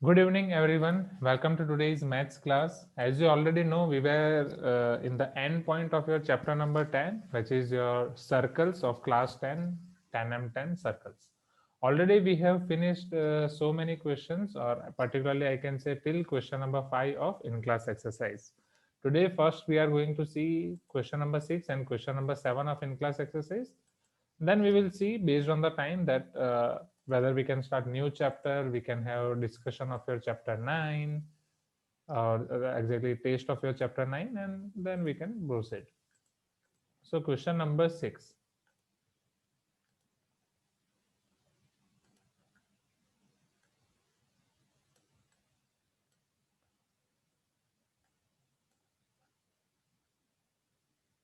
Good evening, everyone. Welcome to today's maths class. As you already know, we were in the end point of your chapter number 10, which is your circles of class 10, 10M10 circles. Already we have finished so many questions, or particularly I can say till question number 5 of in-class exercise. Today, first we are going to see question number 6 and question number 7 of in-class exercise. Then we will see based on the time that whether we can start new chapter, we can have discussion of your chapter 9, or exactly taste of your chapter 9, and then we can proceed. So question number 6.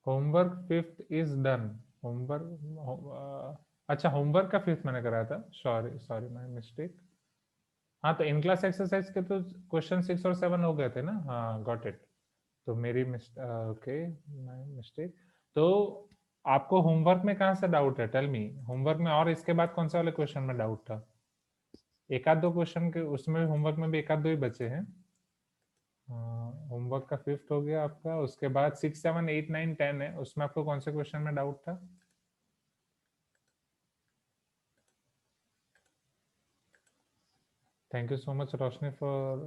Homework fifth is done. Homework अच्छा, homework का fifth मैंने कराया था. Sorry sorry, my mistake. हाँ, तो in class exercise के तो question 6 और 7 हो गए थे ना. हाँ, गॉट इट. तो मेरी ओके, माय मिस्टेक. तो आपको होमवर्क में कहाँ से डाउट है? Tell me. होमवर्क में और इसके बाद कौन से वाले क्वेश्चन में डाउट था? एक आध दो क्वेश्चन के उसमें होमवर्क में भी एक आध दो ही बचे हैं. होमवर्क का फिफ्थ हो गया आपका. उसके बाद 6, 7, 8, 9, 10 है. उसमें आपको कौन से क्वेश्चन में डाउट था? Thank you so much Roshni for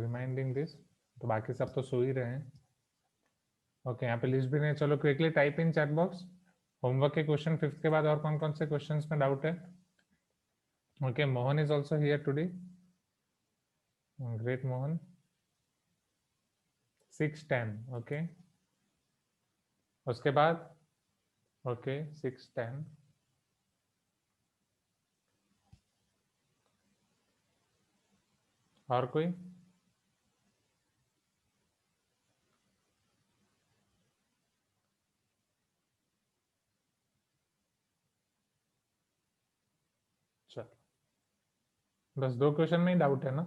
reminding this. तो बाकी सब तो सो ही रहे हैं. ओके, यहाँ पे लिस्ट भी नहीं. चलो quickly type in chat box. Homework के क्वेश्चन फिफ्थ के बाद और कौन कौन से क्वेश्चंस में डाउट है? Okay, Mohan is also here today. Great Mohan. 6, 10. Okay, उसके बाद. ओके, 6, 10. और कोई? चलो, बस दो क्वेश्चन में ही डाउट है ना?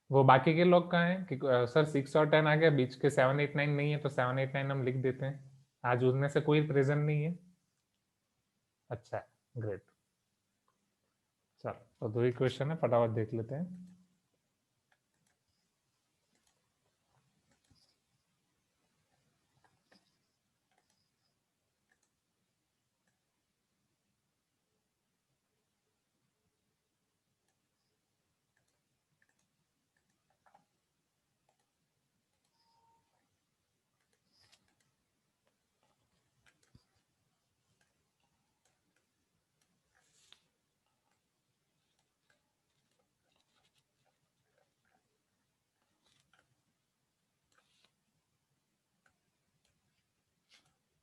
वो बाकी के लोग कहाँ हैं कि सर 6 और 10 आ गया, बीच के 7, 8, 9 नहीं है, तो 7, 8, 9 हम लिख देते हैं. आज उनमें से कोई प्रेजेंट नहीं है. अच्छा है, ग्रेट. चलो, तो दो ही क्वेश्चन है, फटाफट देख लेते हैं.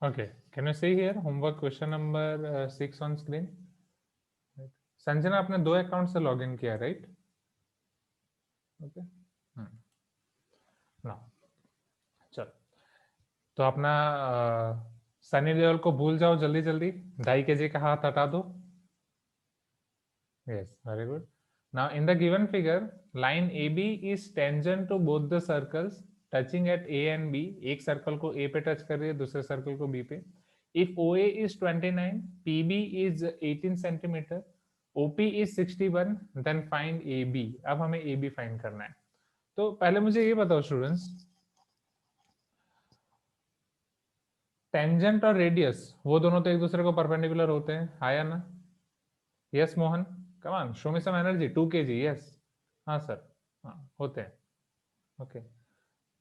Okay, can you see here homework question number 6 on screen? Sanjana, आपने दो अकाउंट से लॉगिन किया, राइट? ओके, ना. चलो, तो अपना सनी देओल को भूल जाओ जल्दी जल्दी. 2.5 kg का हाथ हटा दो. Yes, very good. Now in the given figure, line AB is tangent to both the circles touching at A and B. एक सर्कल को A पे टच कर रही है, दूसरे सर्कल को B पे. If OA is 29, PB is 18 centimetre, OP is 61, then find AB. अब हमें AB फाइंड करना है. तो पहले मुझे ये बताओ स्टूडेंट्स, टेंजेंट और रेडियस वो दोनों तो एक दूसरे को परपेंडिकुलर होते हैं, आया ना? Yes Mohan, come on, show me some energy. 2 kg, yes. हाँ सर, हाँ होते हैं. ओके,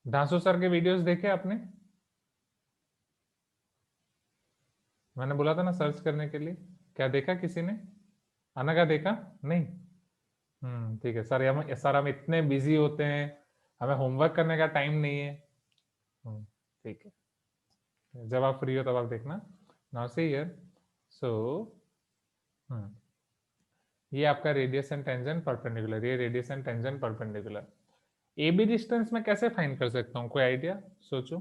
धांसू सर के वीडियोस देखे आपने? मैंने बोला था ना सर्च करने के लिए. क्या देखा किसी ने? आना का देखा नहीं? ठीक है सर. हम इतने बिजी होते हैं, हमें होमवर्क करने का टाइम नहीं है. ठीक है, जब आप फ्री हो तब आप देखना. Now see here. सो ये आपका रेडियस एंड टेंजेंट परपेंडिकुलर, ये radius and tangent perpendicular. A B distance में कैसे फाइंड कर सकता हूँ? कोई आइडिया? सोचो.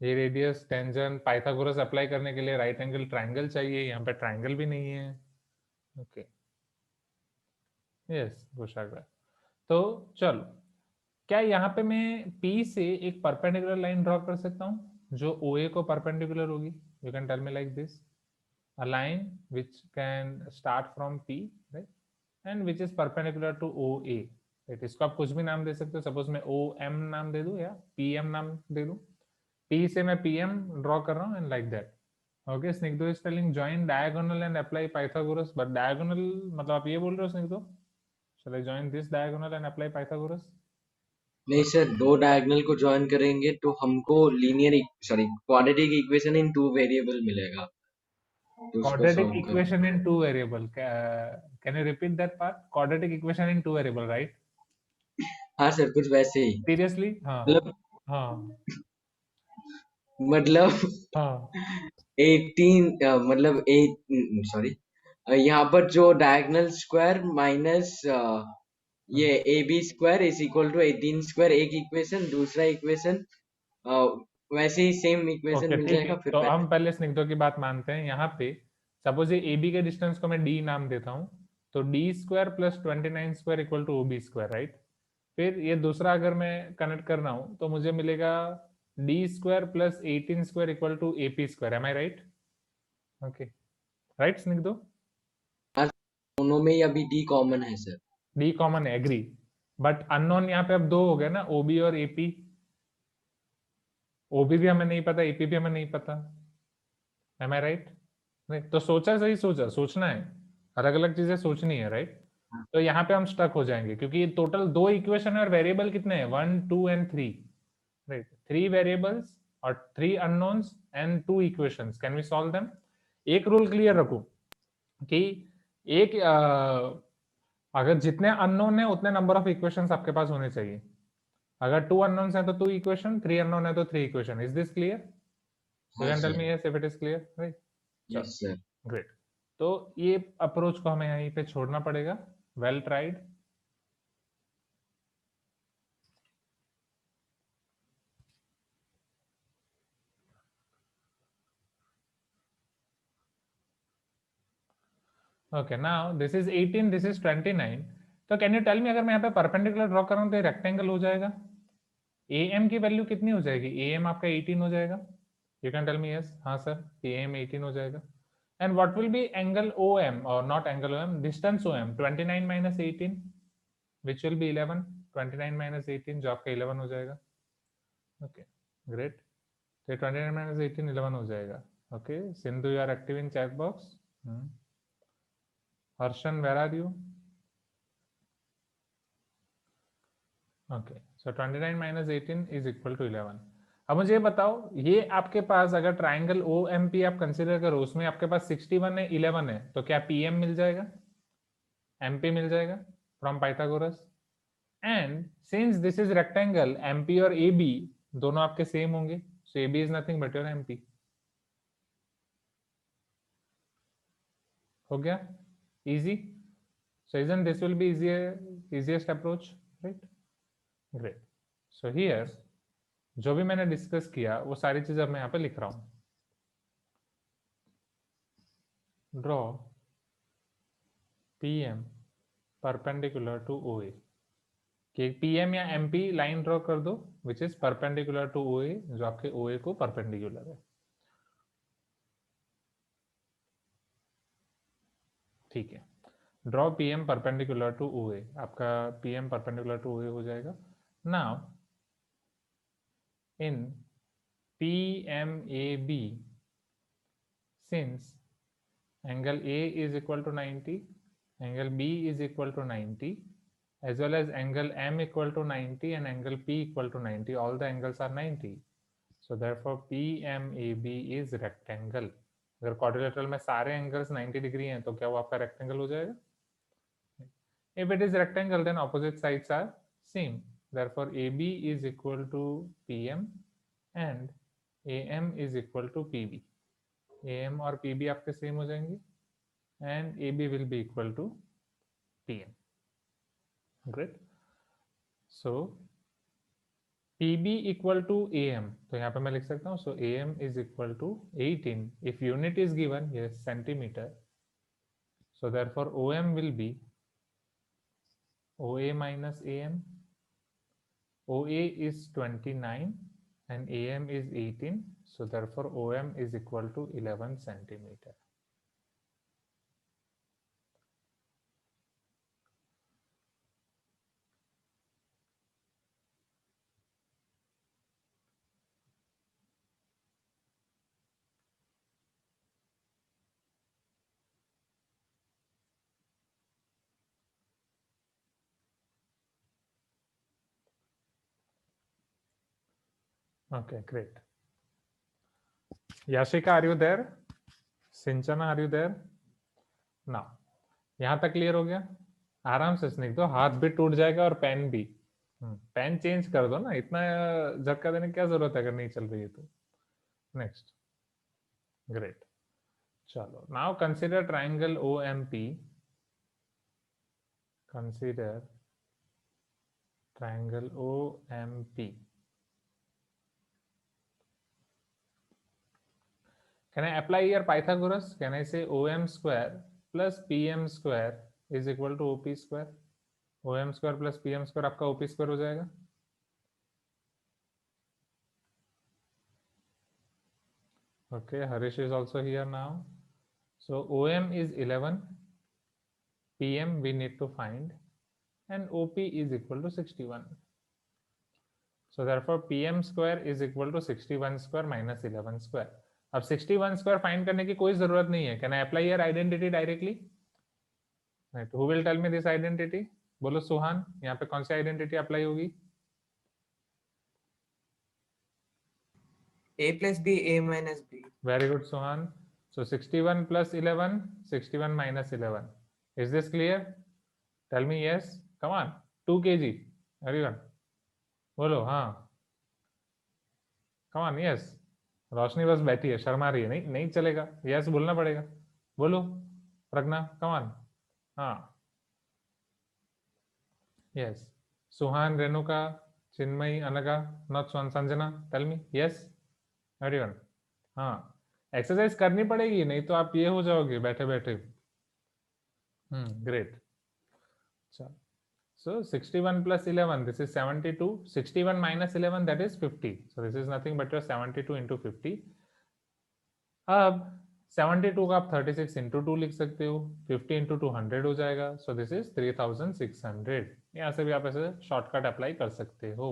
ये रेडियस टेंजेंट पाइथागोरस अप्लाई करने के लिए राइट एंगल ट्राइंगल चाहिए. यहाँ पे ट्राइंगल भी नहीं है. ओके, यस कुशाग्र. तो चलो, क्या यहाँ पे मैं P से एक परपेंडिकुलर लाइन ड्रॉ कर सकता हूँ जो OA को परपेंडिकुलर होगी? You can tell me like this. A line which can start from P, right, and which is perpendicular to OA. Right, इसको आप कुछ भी नाम दे सकते हो, सपोज मैं ओ एम नाम दे दूं या पी एम नाम दे दूं, पी से मैं पी एम ड्रॉ कर रहा हूँ and like that. Okay, Snigdho is telling join diagonal and apply Pythagoras, but diagonal मतलब आप ये बोल रहे हो Snigdho, shall I join this diagonal and apply Pythagoras? नहीं सर, दो डायगोनल को ज्वाइन करेंगे तो हमको linear quadratic equation in two variable मिलेगा, तो उसको Quadratic सॉल्व कर। equation in two variable. Can you repeat that part? Quadratic equation in two variable, right? हाँ सर, कुछ वैसे ही। Seriously? हाँ मतलब हाँ मतलब हाँ 18 मतलब सॉरी, यहाँ पर जो डायगोनल स्क्वायर माइनस ये A B square is equal to 18 square, एक इक्वेशन। दूसरा इक्वेशन वैसे ही सेम इक्वेशन ओके मिल ठीक है, जाएगा फिर तो पहले। हम पहले स्निग्धों की बात मानते हैं। यहाँ पे सपोज ये ए बी के डिस्टेंस को मैं डी नाम देता हूँ, तो D square plus 29 square equal to O B square, right. फिर ये दूसरा अगर मैं कनेक्ट करना हूँ तो मुझे मिलेगा d square plus 18 square equal to A P square. Am I right? Okay, right Snigdho? हाँ, दोनों में ही अभी डी कॉमन है सर। डी कॉमन है, एग्री, बट अननोन यहाँ पे अब दो हो गए ना, ओबी और एपी। ओबी भी हमें नहीं पता, एपी भी हमें नहीं पता। M I right? नहीं तो सोचा, सही सोचा, सोचना है, अलग अलग चीजें सोचनी है, राइट। तो यहाँ पे हम स्टक हो जाएंगे क्योंकि ये टोटल दो इक्वेशन है और वेरिएबल कितने हैं, 1 2 एंड 3, राइट। 3 वेरिएबल्स और 3 unknowns and 2 equations, can we solve them? एक रूल क्लियर रखो कि एक अगर जितने अननोन है उतने नंबर ऑफ इक्वेशंस आपके पास होने चाहिए। अगर 2 अननोन्स है तो 2 इक्वेशन, 3 अननोन है तो 3 equation. Is this clear? You हाँ can tell sir. Me yes if it is clear, right. Yes चलो, सर। ग्रेट। तो ये अप्रोच को हमें यहीं पे छोड़ना पड़ेगा। Well tried. Okay, now this is 18, this is 29। तो कैन यू टेल मी, अगर मैं यहाँ पे परपेंडिकुलर ड्रॉ कर रहा हूँ तो रेक्टेंगल हो जाएगा। ए एम की वैल्यू कितनी हो जाएगी? ए एम आपका 18 हो जाएगा। You can tell me yes, हाँ सर, ए एम 18 हो जाएगा। And what will be angle O M, और not angle O M, distance O M, 29 minus 18 which will be 11। 29 minus 18 जो आपका 11 हो जाएगा। Okay, great. तो 29 माइनस 18 11 हो जाएगा। Okay, Sindhu you are active in chat box. Harshan, where are you? Okay, so 29 minus 18 is equal to 11। अब मुझे ये बताओ, ये आपके पास अगर ट्राइंगल ओ एम पी आप कंसिडर करो, उसमें आपके पास 61 है, 11 है, तो क्या पी एम मिल जाएगा, एम पी मिल जाएगा from Pythagoras? And since this is rectangle, M P और ए बी दोनों आपके सेम होंगे, so A B is nothing but your M P. हो गया easy? So isn't this will be easiest approach, right? Great. So here जो भी मैंने discuss किया वो सारी चीजें अब मैं यहाँ पे लिख रहा हूँ। Draw P M perpendicular to O A, कि पी एम या एम पी लाइन ड्रॉ कर दो which is perpendicular to O A, जो आपके ओ ए को परपेंडिकुलर है। ठीक है, draw P M perpendicular to O A, आपका P M perpendicular to O A हो जाएगा। Now in P M A B, since angle A is equal to 90, angle B is equal to 90, as well as angle M equal to 90 and angle P equal to 90, all the angles are 90. So therefore PMAB is rectangle. अगर quadrilateral में सारे angles 90 degree हैं तो क्या वो आपका rectangle हो जाएगा? If it is rectangle, then opposite sides are same. Therefore AB is equal to PM and AM is equal to PB. AM और PB आपके सेम हो जाएंगे and AB will be equal to PM. Great. So PB equal to AM, तो यहाँ पे मैं लिख सकता हूँ, so AM is equal to 18. If unit is given, yes, centimeter, so therefore OM will be OA minus AM. OA is 29 and AM is 18, so therefore OM is equal to 11 centimeter. Okay, great. Yashika, are you there? Sinchana, are you there? Now, यहाँ तक clear हो गया? आराम से स्निग्ध दो, हाथ भी टूट जाएगा और पेन भी. पेन चेंज कर दो ना, इतना झटका देने की क्या जरूरत है अगर नहीं चल रही है तो. नेक्स्ट. ग्रेट. चलो, now consider triangle OMP. Consider triangle OMP. Can I apply here Pythagoras? Can I say OM square plus PM square is equal to OP square? OM square plus PM square आपका OP square हो जाएगा. Okay, Harish is also here now. So OM is 11, PM we need to find, and OP is equal to 61. So therefore PM square is equal to 61 square minus 11 square. अब 61 square find करने की कोई जरूरत नहीं है. Can I apply here identity directly? Right. Who will tell me this identity? बोलो सुहान, यहाँ पे कौन सी identity apply होगी? A plus B, A minus B. Very good, Suhan. So 61 plus 11, 61 minus 11. Is this clear? Tell me yes. Come on. 2 kg. Everyone. बोलो हाँ. Come on, yes. रोशनी बस बैठी है, शर्मा रही है. नहीं नहीं चलेगा. Yes बोलना पड़ेगा. बोलो प्रज्ञा. Come on. हाँ. Yes. Suhan, Renuka, Chinmay, Anaga, not Sanjana. Tell me yes. Everyone. हाँ. एक्सरसाइज करनी पड़ेगी, नहीं तो आप ये हो जाओगे बैठे बैठे. ग्रेट. चलो, so 61 plus 11, this is 72. 61 minus 11, that is 50. So this is nothing but your 72 into 50. अब 72 का आप 36 into 2 लिख सकते हो. 50 into 2 100 हो जाएगा. So this is 3600. यहाँ से भी आप ऐसे शॉर्टकट अप्लाई कर सकते हो.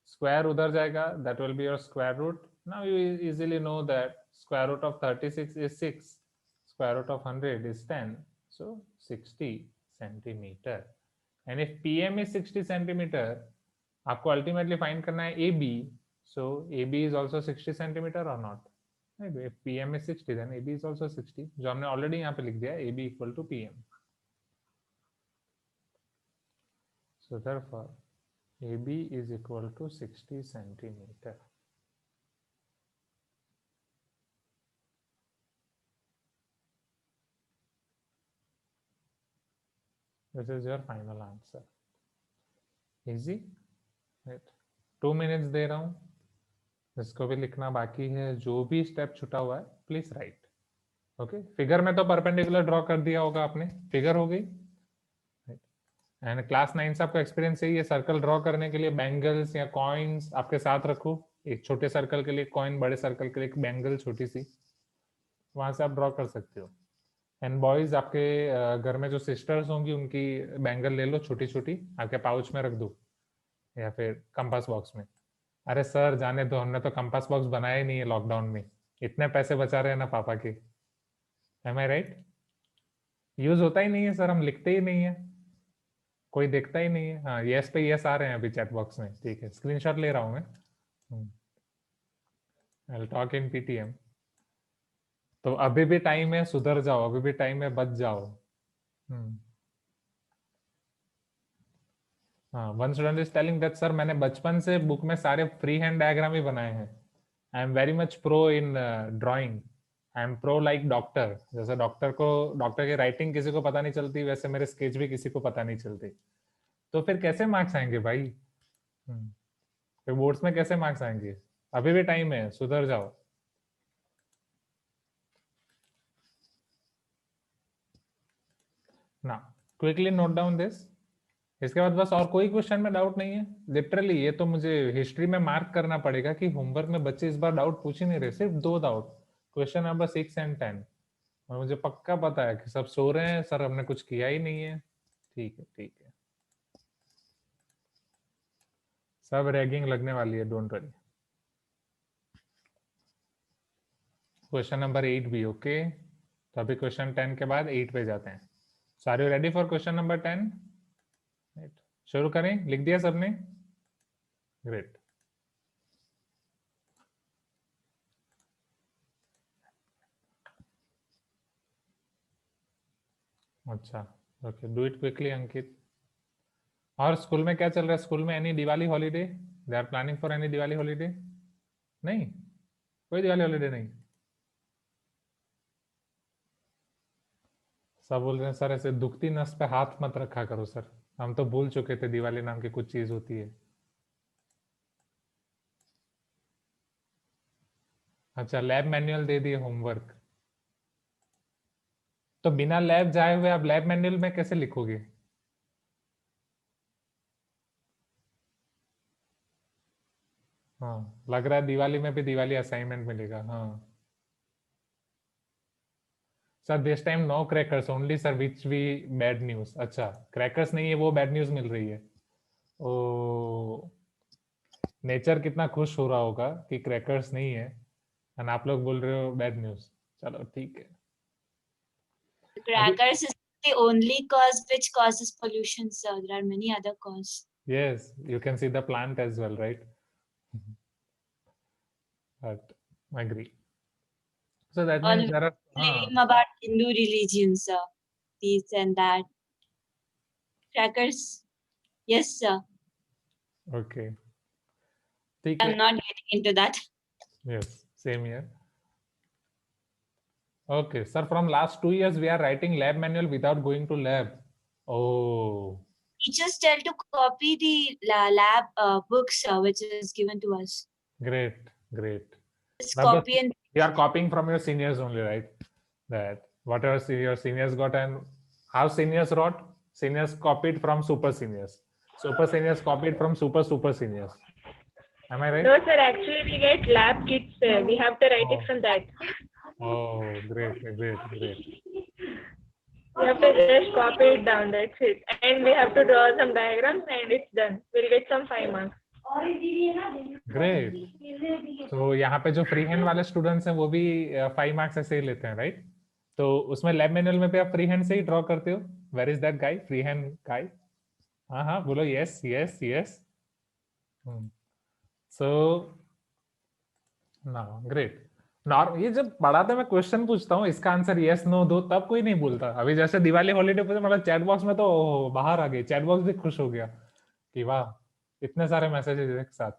स्क्वायर उधर जाएगा, that will be your square root. Now you easily know that square root of 36 is 6, square root of 100 is 10, so 60 centimeter. And if PM is 60 centimeter, आपको ultimately find करना है AB, so AB is also 60 centimeter or not? If PM is 60, then AB is also 60, जो हमने already यहाँ पे लिख दिया है, AB equal to PM. So therefore, AB is equal to 60 centimeter. This is your final answer. Easy, right? 2 minutes दे रहा हूँ. इसको भी लिखना बाकी है. जो भी स्टेप छुटा हुआ है प्लीज राइट. ओके. फिगर में तो परपेंडिकुलर ड्रॉ कर दिया होगा आपने. फिगर हो गई. एंड क्लास 9 से आपका एक्सपीरियंस यही है, सर्कल ड्रॉ करने के लिए बैंगल्स या कॉइन्स आपके साथ रखो. एक छोटे सर्कल के लिए कॉइन, बड़े सर्कल के लिए एक बैंगल छोटी सी, वहां से आप ड्रॉ कर सकते हो. एंड बॉयज, आपके घर में जो सिस्टर्स होंगी उनकी बैंगल ले लो छोटी छोटी, आपके पाउच में रख दो या फिर कंपास बॉक्स में. अरे सर जाने दो, हमने तो कंपास बॉक्स बनाया ही नहीं है लॉकडाउन में. इतने पैसे बचा रहे हैं ना पापा के. M I right? यूज होता ही नहीं है सर, हम लिखते ही नहीं है, कोई देखता ही नहीं है. हाँ, यस पे यस आ रहे हैं अभी चैट बॉक्स में. ठीक है, स्क्रीनशॉट ले रहा हूँ मैं. I will talk in PTM. तो अभी भी टाइम है, सुधर जाओ. अभी भी टाइम है, बच जाओ. हाँ, one student is telling that sir मैंने बचपन से बुक में सारे फ्री हैंड डायग्राम ही बनाए हैं. I am very much pro in drawing. I am pro like doctor. जैसे डॉक्टर की राइटिंग किसी को पता नहीं चलती, वैसे मेरे स्केच भी किसी को पता नहीं चलती. तो फिर कैसे मार्क्स आएंगे भाई? फिर बोर्ड्स में कैसे मार्क्स आएंगे? अभी भी टाइम है, सुधर जाओ. ना क्विकली नोट डाउन दिस. इसके बाद बस और कोई क्वेश्चन में डाउट नहीं है. लिटरली ये तो मुझे हिस्ट्री में मार्क करना पड़ेगा कि होमवर्क में बच्चे इस बार डाउट पूछ ही नहीं रहे. सिर्फ 2 डाउट, क्वेश्चन नंबर 6 and 10. और मुझे पक्का पता है कि सब सो रहे हैं, सर हमने कुछ किया ही नहीं है. ठीक है ठीक है, सब रैगिंग लगने वाली है, डोंट वरी. क्वेश्चन नंबर 8 भी ओके. तो अभी क्वेश्चन 10 के बाद 8 पे जाते हैं. So are you ready for question number 10? शुरू करें? लिख दिया सबने? ग्रेट. अच्छा, okay, do it quickly Ankit. और स्कूल में क्या चल रहा है? स्कूल में any Diwali holiday? They are planning for any Diwali holiday? नहीं, कोई दिवाली हॉलीडे नहीं। सब बोल रहे हैं सर ऐसे दुखती नस पे हाथ मत रखा करो सर, हम तो भूल चुके थे दिवाली नाम की कुछ चीज होती है। अच्छा, लैब मैनुअल दे दिए होमवर्क, तो बिना लैब जाए हुए आप लैब मैनुअल में कैसे लिखोगे? हाँ, लग रहा है दिवाली में भी दिवाली असाइनमेंट मिलेगा। हाँ sir, this time no crackers only sir, which we bad news. अच्छा, क्रैकर्स नहीं है वो बैड न्यूज मिल रही है। ओ, नेचर कितना खुश हो रहा होगा कि क्रैकर्स नहीं है, और आप लोग बोल रहे हो बैड न्यूज। चलो ठीक है। अभी Crackers is the only cause which causes pollution, sir. There are many other causes. yes, you can see the plant as well, right? But I agree. So that All means there are blame about Hindu religion, sir. This and that. Crackers, yes, sir. okay, ठीक है। I'm not getting into that. Yes, same here. Okay, sir, from last 2 years we are writing lab manual without going to lab. Oh, Teachers tell to copy the lab books, which is given to us. great, great. Just Now copy and you are copying from your seniors only, right? That whatever your seniors got, and how seniors wrote, seniors copied from super seniors. Super seniors copied from super seniors. Am I right? No, sir. Actually, we get lab kits. We have to write Oh. it from that. Oh, great, great, great. We have to just copy it down. That's it. And we have to draw some diagrams, and it's done. We'll get some 5 marks. Great. तो यहाँ पे जो free hand वाले students हैं वो भी 5 marks ऐसे ही लेते हैं, राइट? तो उसमें लैब मैनुअल में भी आप फ्री हैंड से ही ड्रॉ करते हो? Where is that guy, free hand guy? हाँ हाँ बोलो, यस यस यस। सो ना, ग्रेट। ये जब पढ़ाते मैं क्वेश्चन पूछता हूँ इसका आंसर यस नो दो, तब कोई नहीं बोलता। अभी जैसे दिवाली हॉलीडे पे मतलब चैट बॉक्स में तो बाहर आ गई, चैट बॉक्स भी खुश हो गया कि वाह इतने सारे मैसेजेस एक साथ।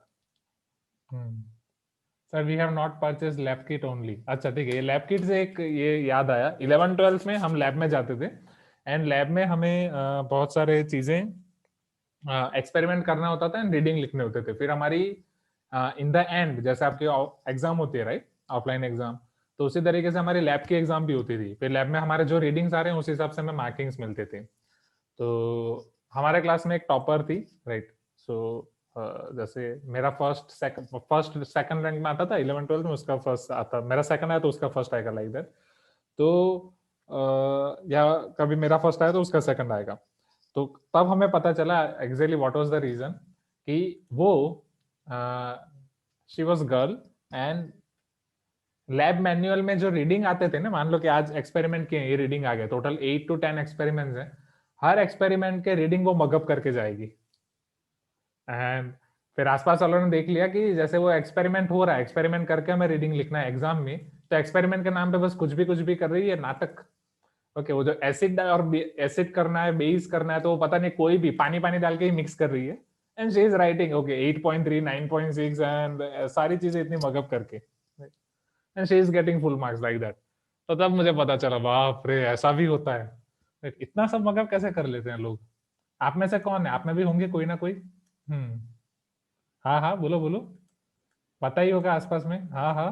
Sir we have not purchase lab kit only. अच्छा ठीक है, ये लैब किट से एक ये याद आया, 11th-12th में हम लैब में जाते थे, एंड लैब में हमें बहुत सारे चीजें एक्सपेरिमेंट करना होता था एंड रीडिंग लिखने होते थे। फिर हमारी इन द एंड जैसे आपकी एग्जाम होती है, राइट, ऑफलाइन एग्जाम, तो उसी तरीके से हमारी लैब की एग्जाम भी होती थी। फिर लैब में हमारे जो रीडिंग्स आ रहे हैं उस हिसाब से हमें मार्किंग्स मिलते थे। तो हमारे क्लास में एक टॉपर थी, राइट? सो जैसे मेरा फर्स्ट सेकंड रैंक में आता था 11th-12th में, उसका फर्स्ट आता, मेरा सेकंड आया तो उसका फर्स्ट आएगा, लाइक दैट। तो या कभी मेरा फर्स्ट आया तो उसका सेकंड आएगा। तो तब हमें पता चला exactly what was the reason कि वो she was girl, and lab manual में जो रीडिंग आते थे ना, मान लो कि आज एक्सपेरिमेंट किए, ये रीडिंग आ गया, टोटल 8 to 10 एक्सपेरिमेंट्स हैं, हर एक्सपेरिमेंट के रीडिंग वो मगअप करके जाएगी। एंड फिर आसपास वालों ने देख लिया कि जैसे वो एक्सपेरिमेंट हो रहा है, एक्सपेरिमेंट करके हमें रीडिंग लिखना है एग्जाम में, तो एक्सपेरिमेंट के नाम पे बस कुछ भी कर रही है, नाटक। ओके, वो जो एसिड और एसिड करना है, बेस करना है, तो वो पता नहीं कोई भी पानी डाल के ही मिक्स कर रही है, and she is writing okay 8.3 9.6 and सारी चीजें इतनी मगअप करके, and she is getting full marks like that. तो तब मुझे पता चला बाप रे ऐसा भी होता है, इतना सब मगअप कैसे कर लेते हैं लोग। आप में से कौन है? आप में भी होंगे कोई ना कोई। हाँ हाँ बोलो बोलो, पता ही होगा आसपास में। हाँ हाँ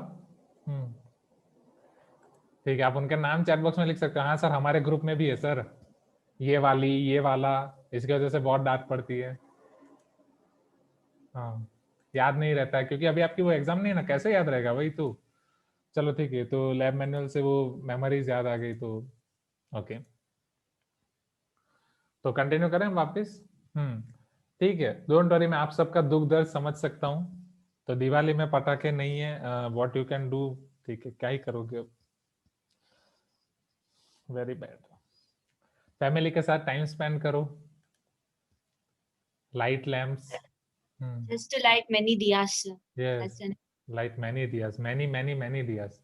ठीक है, आप उनके नाम चैट बॉक्स में लिख सकते हो। हाँ सर हमारे ग्रुप में भी है सर, ये वाली ये वाला, इसकी वजह से बहुत डांट पड़ती है। हाँ, याद नहीं रहता है क्योंकि अभी आपकी वो एग्जाम नहीं है ना, कैसे याद रहेगा, वही तो। चलो ठीक है, तो लैब मैनुअल से वो मेमोरीज याद आ गई, तो ओके, तो कंटिन्यू करें वापस। ठीक है, डोंट वरी, मैं आप सबका दुख दर्द समझ सकता हूँ। तो दिवाली में पटाखे नहीं है, व्हाट यू कैन डू, ठीक है, क्या ही करोगे अब, वेरी बैड। फैमिली के साथ टाइम स्पेंड करो, light lamps, just to light many diyas, sir. Yes, That's an light many diyas, many diyas.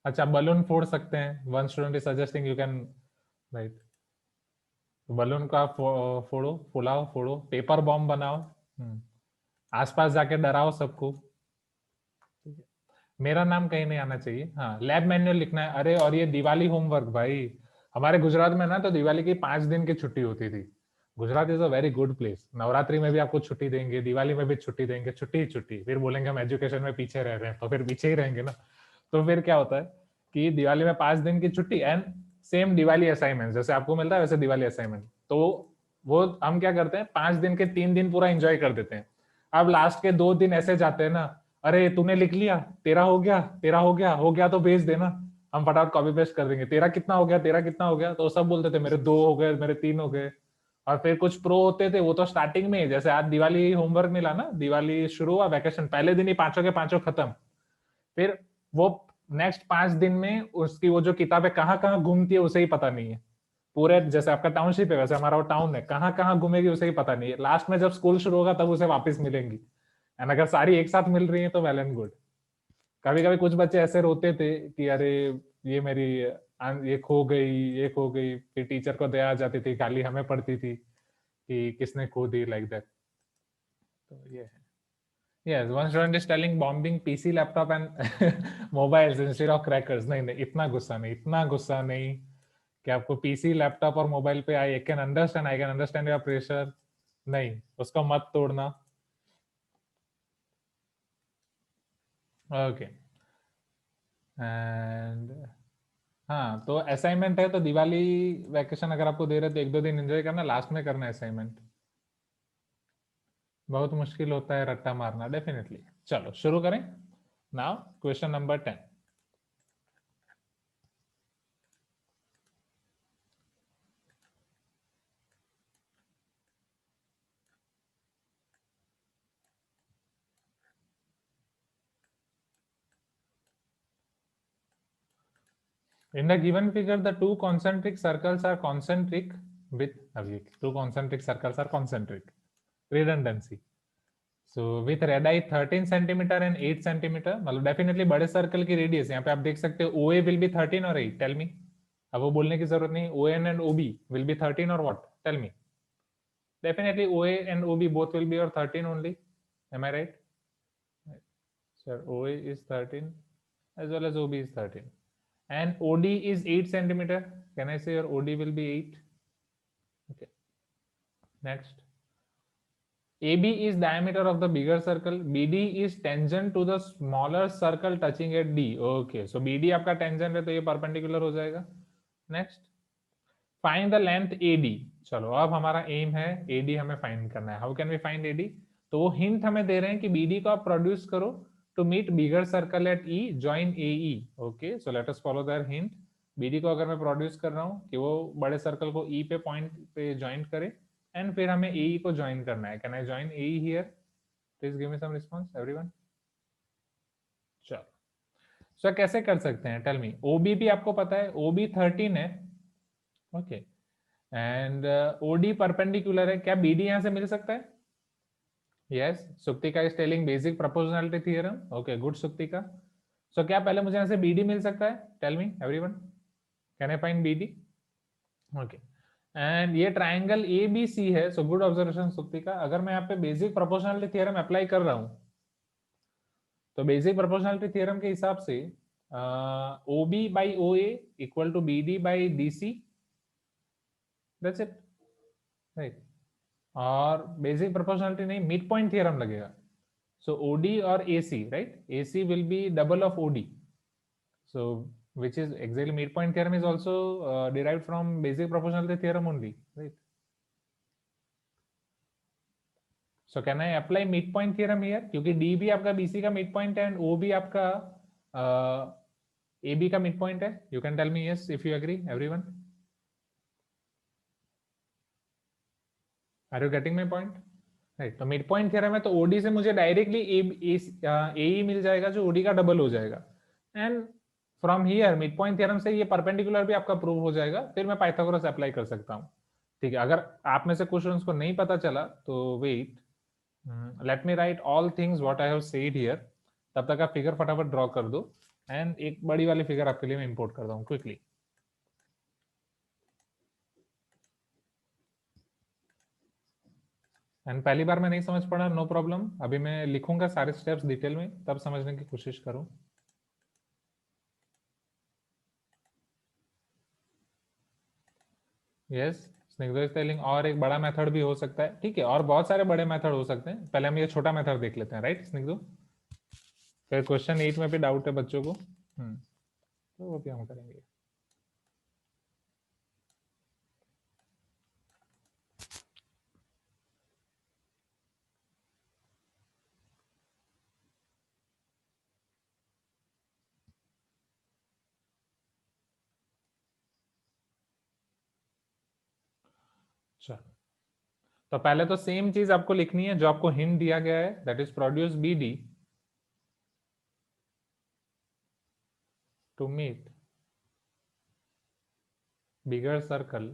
अच्छा, बलून फोड़ सकते हैं, one student is suggesting you can write. Balloon का फोड़ो, फुलाओ, फोड़ो, पेपर बॉम्ब बनाओ, आसपास जाके डराओ सबको। मेरा नाम कहीं नहीं आना चाहिए। हाँ, लैब मैनुअल लिखना है। अरे और ये दिवाली होमवर्क भाई, हमारे गुजरात में ना तो दिवाली की 5 दिन की छुट्टी होती थी। Gujarat is a very good place. Navratri में भी आपको छुट्टी देंगे, दिवाली में भी छुट्टी देंगे, छुट्टी ही छुट्टी। फिर बोलेंगे हम एजुकेशन में पीछे रह रहे हैं, तो फिर पीछे ही रहेंगे ना। तो फिर क्या होता है कि दिवाली में 5 दिन की छुट्टी एंड सेम दिवाली असाइनमेंट, जैसे आपको मिलता है वैसे दिवाली असाइनमेंट। तो वो हम क्या करते हैं, 5 दिन के 3 दिन पूरा एंजॉय कर देते हैं। अब लास्ट के 2 दिन ऐसे जाते हैं ना, अरे तूने लिख लिया, तेरा हो गया, तेरा हो गया, हो गया तो भेज देना, हम फटाफट कॉपी पेस्ट कर देंगे। तेरा कितना हो गया, तेरा कितना हो गया, तो सब बोलते थे मेरे 2 हो गए, मेरे 3 हो गए। और फिर कुछ प्रो होते थे, वो तो स्टार्टिंग में, जैसे आज दिवाली होमवर्क मिला ना, दिवाली शुरू हुआ, वैकेशन पहले दिन ही 5 के 5 खत्म। फिर वो नेक्स्ट 5 दिन में उसकी वो जो किताबें कहाँ कहाँ घूमती है उसे ही पता नहीं है। पूरे जैसे आपका टाउनशिप है वैसे हमारा वो टाउन है, कहाँ कहाँ घूमेगी उसे ही पता नहीं है। लास्ट में जब स्कूल शुरू होगा तब उसे वापस मिलेंगी। एंड अगर सारी एक साथ मिल रही है तो वेल एंड गुड। कभी कभी कुछ बच्चे ऐसे रोते थे कि अरे ये मेरी ये खो गई, ये खो गई। फिर टीचर को दया आ जाती थी, गाली हमें पड़ती थी कि किसने खो दी, लाइक दैट। तो ये है। Yes, one student is telling bombing PC, laptop and mobiles instead of crackers. नहीं नहीं, इतना गुस्सा नहीं, इतना गुस्सा नहीं कि आपको पीसी, लैपटॉप और मोबाइल पे I can understand your pressure. नहीं, उसको मत तोड़ना। ओके। एंड हाँ, तो असाइनमेंट है तो दिवाली वैकेशन अगर आपको दे रहे तो 1-2 दिन एंजॉय करना, लास्ट में करना है असाइनमेंट। बहुत मुश्किल होता है रट्टा मारना, डेफिनेटली। चलो शुरू करें। Now question number 10। In the given figure, the two concentric circles are concentric with two concentric circles are concentric. Redundancy. So with radii 13 centimeter and 8 centimeter, मतलब definitely बड़े सर्कल की रेडियस यहाँ पे आप देख सकते हो OA will be 13 or 8. Tell me. अब वो बोलने की जरूरत नहीं, ON and OB will be 13 or what? Tell me. Definitely OA and OB both will be or 13 only. Am I right? Sir, OA is 13 as well as OB is 13. And OD is 8 centimeter. Can I say your OD will be 8? Okay. Next. AB is diameter of the bigger circle. BD is tangent to the smaller circle touching at D. Okay. So BD आपका tangent है तो ये perpendicular हो जाएगा. Next. Find the length AD. चलो अब हमारा aim है AD हमें find करना है. How can we find AD? तो वो hint हमें दे रहे हैं कि BD को आप produce करो to meet bigger circle at E, join AE. Okay, so let us follow their hint. BD को अगर मैं प्रोड्यूस कर रहा हूँ कि वो बड़े सर्कल को E पे पॉइंट पे ज्वाइन करे एंड फिर हमें AE को ज्वाइन करना है. Can I join AE here? Please give me some response everyone. चलो सो कैसे कर सकते हैं, टेल मी. OB भी आपको पता है, OB 13 है. ओके एंड OD परपेंडिकुलर है. क्या BD यहाँ से मिल सकता है? Yes, Suktika is telling basic proportionality theorem. Okay, good Suktika. So क्या पहले मुझे यहाँ से BD मिल सकता है? Tell me everyone. Can I find BD? Okay. And ये triangle ABC है. So good observation Suktika. अगर मैं यहाँ पे basic proportionality theorem apply कर रहा हूँ तो basic proportionality theorem के हिसाब से OB by OA equal to BD by DC. That's it. Right. और बेसिक प्रोपोर्शनलिटी नहीं, मिड पॉइंट थियरम लगेगा. सो ओडी और AC, right? AC will be double of OD. So which is exactly mid point theorem is also derived from basic proportionality theorem only, right? So can I apply mid point theorem here? क्योंकि D भी आपका BC का mid point है and O भी आपका AB का mid point है. You can tell me yes if you agree, everyone. Are you getting my point? Right. तो मिड पॉइंट थ्योरम है तो ओडी से मुझे डायरेक्टली AE मिल जाएगा जो ओडी का डबल हो जाएगा. And from here mid point theorem से ये परपेंडिकुलर भी आपका प्रूव हो जाएगा. फिर मैं पाइथागोरस अप्लाई कर सकता हूँ. ठीक है, अगर आप में से कुछ स्टूडेंट्स को नहीं पता चला तो wait, let me write all things what I have said here. तब तक आप फिगर फटाफट ड्रॉ कर दो एंड एक बड़ी वाली फिगर आपके लिए मैं इंपोर्ट करता हूँ क्विकली. एंड पहली बार मैं नहीं समझ पड़ा, नो प्रॉब्लम, अभी मैं लिखूंगा सारे स्टेप्स डिटेल में, तब समझने की कोशिश करूं। यस, स्निग्धो इज टेलिंग और एक बड़ा मेथड भी हो सकता है, ठीक है, और बहुत सारे बड़े मेथड हो सकते हैं, पहले हम ये छोटा मेथड देख लेते हैं, राइट स्निग्धो? फिर क्वेश्चन 8 में भी डाउट है बच्चों को, तो वो भी हम करेंगे। चलो, तो पहले तो सेम चीज आपको लिखनी है जो आपको हिंट दिया गया है, that is produce BD to meet bigger circle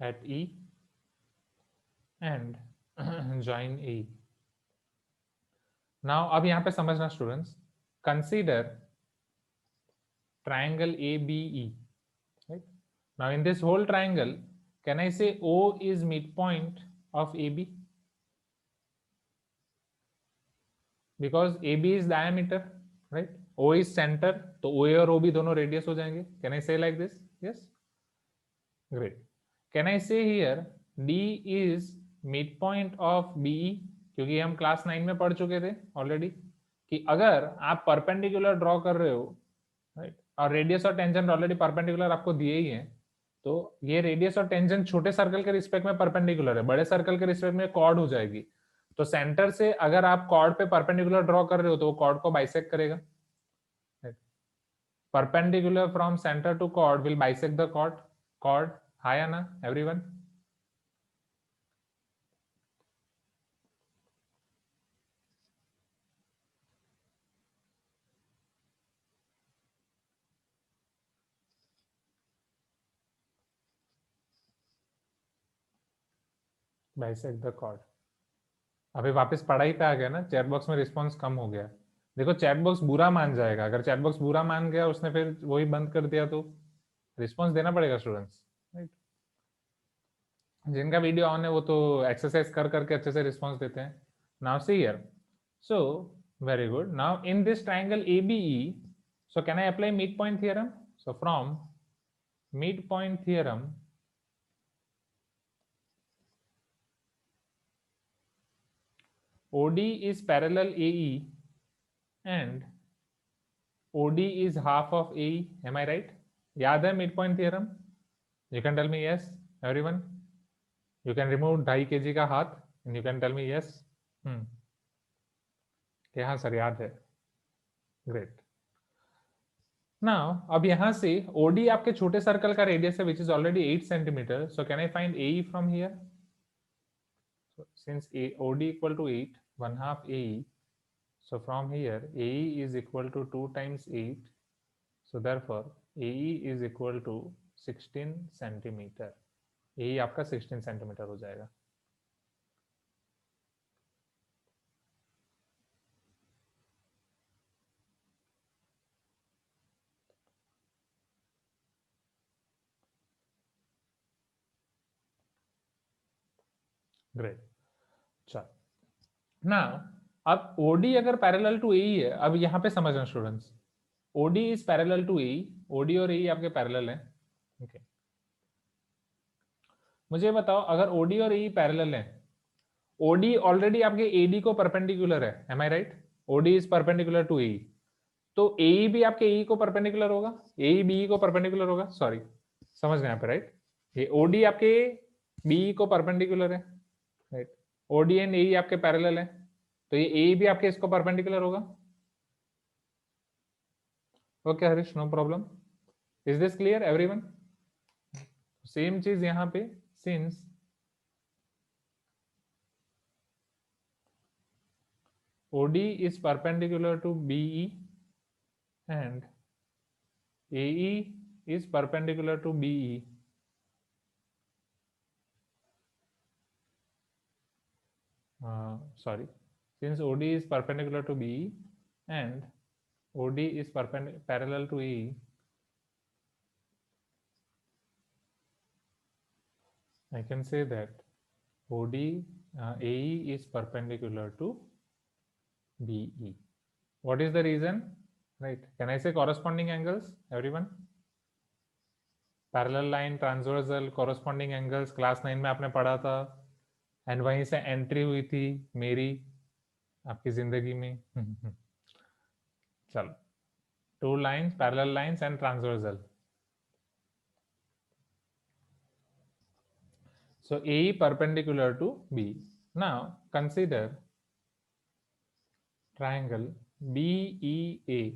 at E and join E. Now अब यहाँ पे समझना students, consider triangle ABE, right? Now in this whole triangle, can I say O is midpoint of AB? Because AB is diameter, right? O is center, तो OA और OB दोनों radius हो जाएंगे. Can I say like this? Yes. Great. Can I say here D is midpoint of BE? क्योंकि हम class 9 में पढ़ चुके थे ऑलरेडी कि अगर आप परपेंडिकुलर ड्रॉ कर रहे हो, राइट, और रेडियस और टेंजेंट ऑलरेडी परपेंडिकुलर आपको दिए ही हैं, तो ये रेडियस और टेंजेंट छोटे सर्कल के रिस्पेक्ट में परपेंडिकुलर है, बड़े सर्कल के रिस्पेक्ट में कॉर्ड हो जाएगी, तो सेंटर से अगर आप कॉर्ड पे परपेंडिकुलर ड्रॉ कर रहे हो तो वो कॉर्ड को बाइसेक्ट करेगा। Perpendicular from centre to chord will bisect the chord. हाय ना एवरीवन? Bisect the cord. अभी वापस पढ़ाई पे आ गया ना, चैट बॉक्स में रिस्पांस कम हो गया। देखो चैट बॉक्स बुरा मान जाएगा, अगर चैट बॉक्स बुरा मान गया उसने फिर वही बंद कर दिया तो रिस्पांस देना पड़ेगा स्टूडेंट्स, राइट? जिनका वीडियो ऑन है वो तो एक्सरसाइज कर करके अच्छे से रिस्पांस देते हैं। Now see here, so very good, now in this triangle ABE, so can I apply midpoint theorem? So from midpoint theorem, OD is parallel AE and OD is half of AE, am I right? याद है midpoint theorem? You can tell me yes, everyone. You can remove 2.5 kg का हाथ and you can tell me yes. हाँ sir याद है, great. Now अब यहाँ से OD आपके छोटे सर्कल का रेडियस है which is already 8 centimeter. So can I find AE from here? So since OD equal to 8, 1/2 AE. So from here AE is equal to 2 times 8. So therefore AE is equal to 16 centimeter. AE आपका 16 centimeter हो जाएगा। Great. चल now अब OD अगर parallel to AE है, अब यहाँ पे समझना students, OD is parallel to AE, OD और AE आपके पैरेलल हैं, ओके। मुझे बताओ अगर OD और AE पैरेलल हैं, OD ऑलरेडी आपके AD को परपेंडिकुलर है, am I right? OD is perpendicular to AE, तो AE भी आपके AE को परपेंडिकुलर होगा, AE BE को परपेंडिकुलर होगा, सॉरी समझ गए यहाँ पे, राइट? ये OD आपके BE को परपेंडिकुलर है, राइट? OD एंड AE आपके पैरेलल है, तो ये AE भी आपके इसको परपेंडिकुलर होगा। Okay Harish, no problem. Is this clear everyone? Same चीज यहाँ पे, since OD is perpendicular to BE and AE is perpendicular to BE, sorry, since OD is perpendicular to BE and OD is parallel to AE, I can say that OD AE is perpendicular to BE. What is the reason? Right? Can I say corresponding angles? Everyone? Parallel line, transversal, corresponding angles. Class 9 में आपने पढ़ा था. And वहीं से entry हुई थी मेरी आपकी जिंदगी में. चलो. Two lines, parallel lines and transversal. So AE perpendicular to B. Now consider triangle BEA.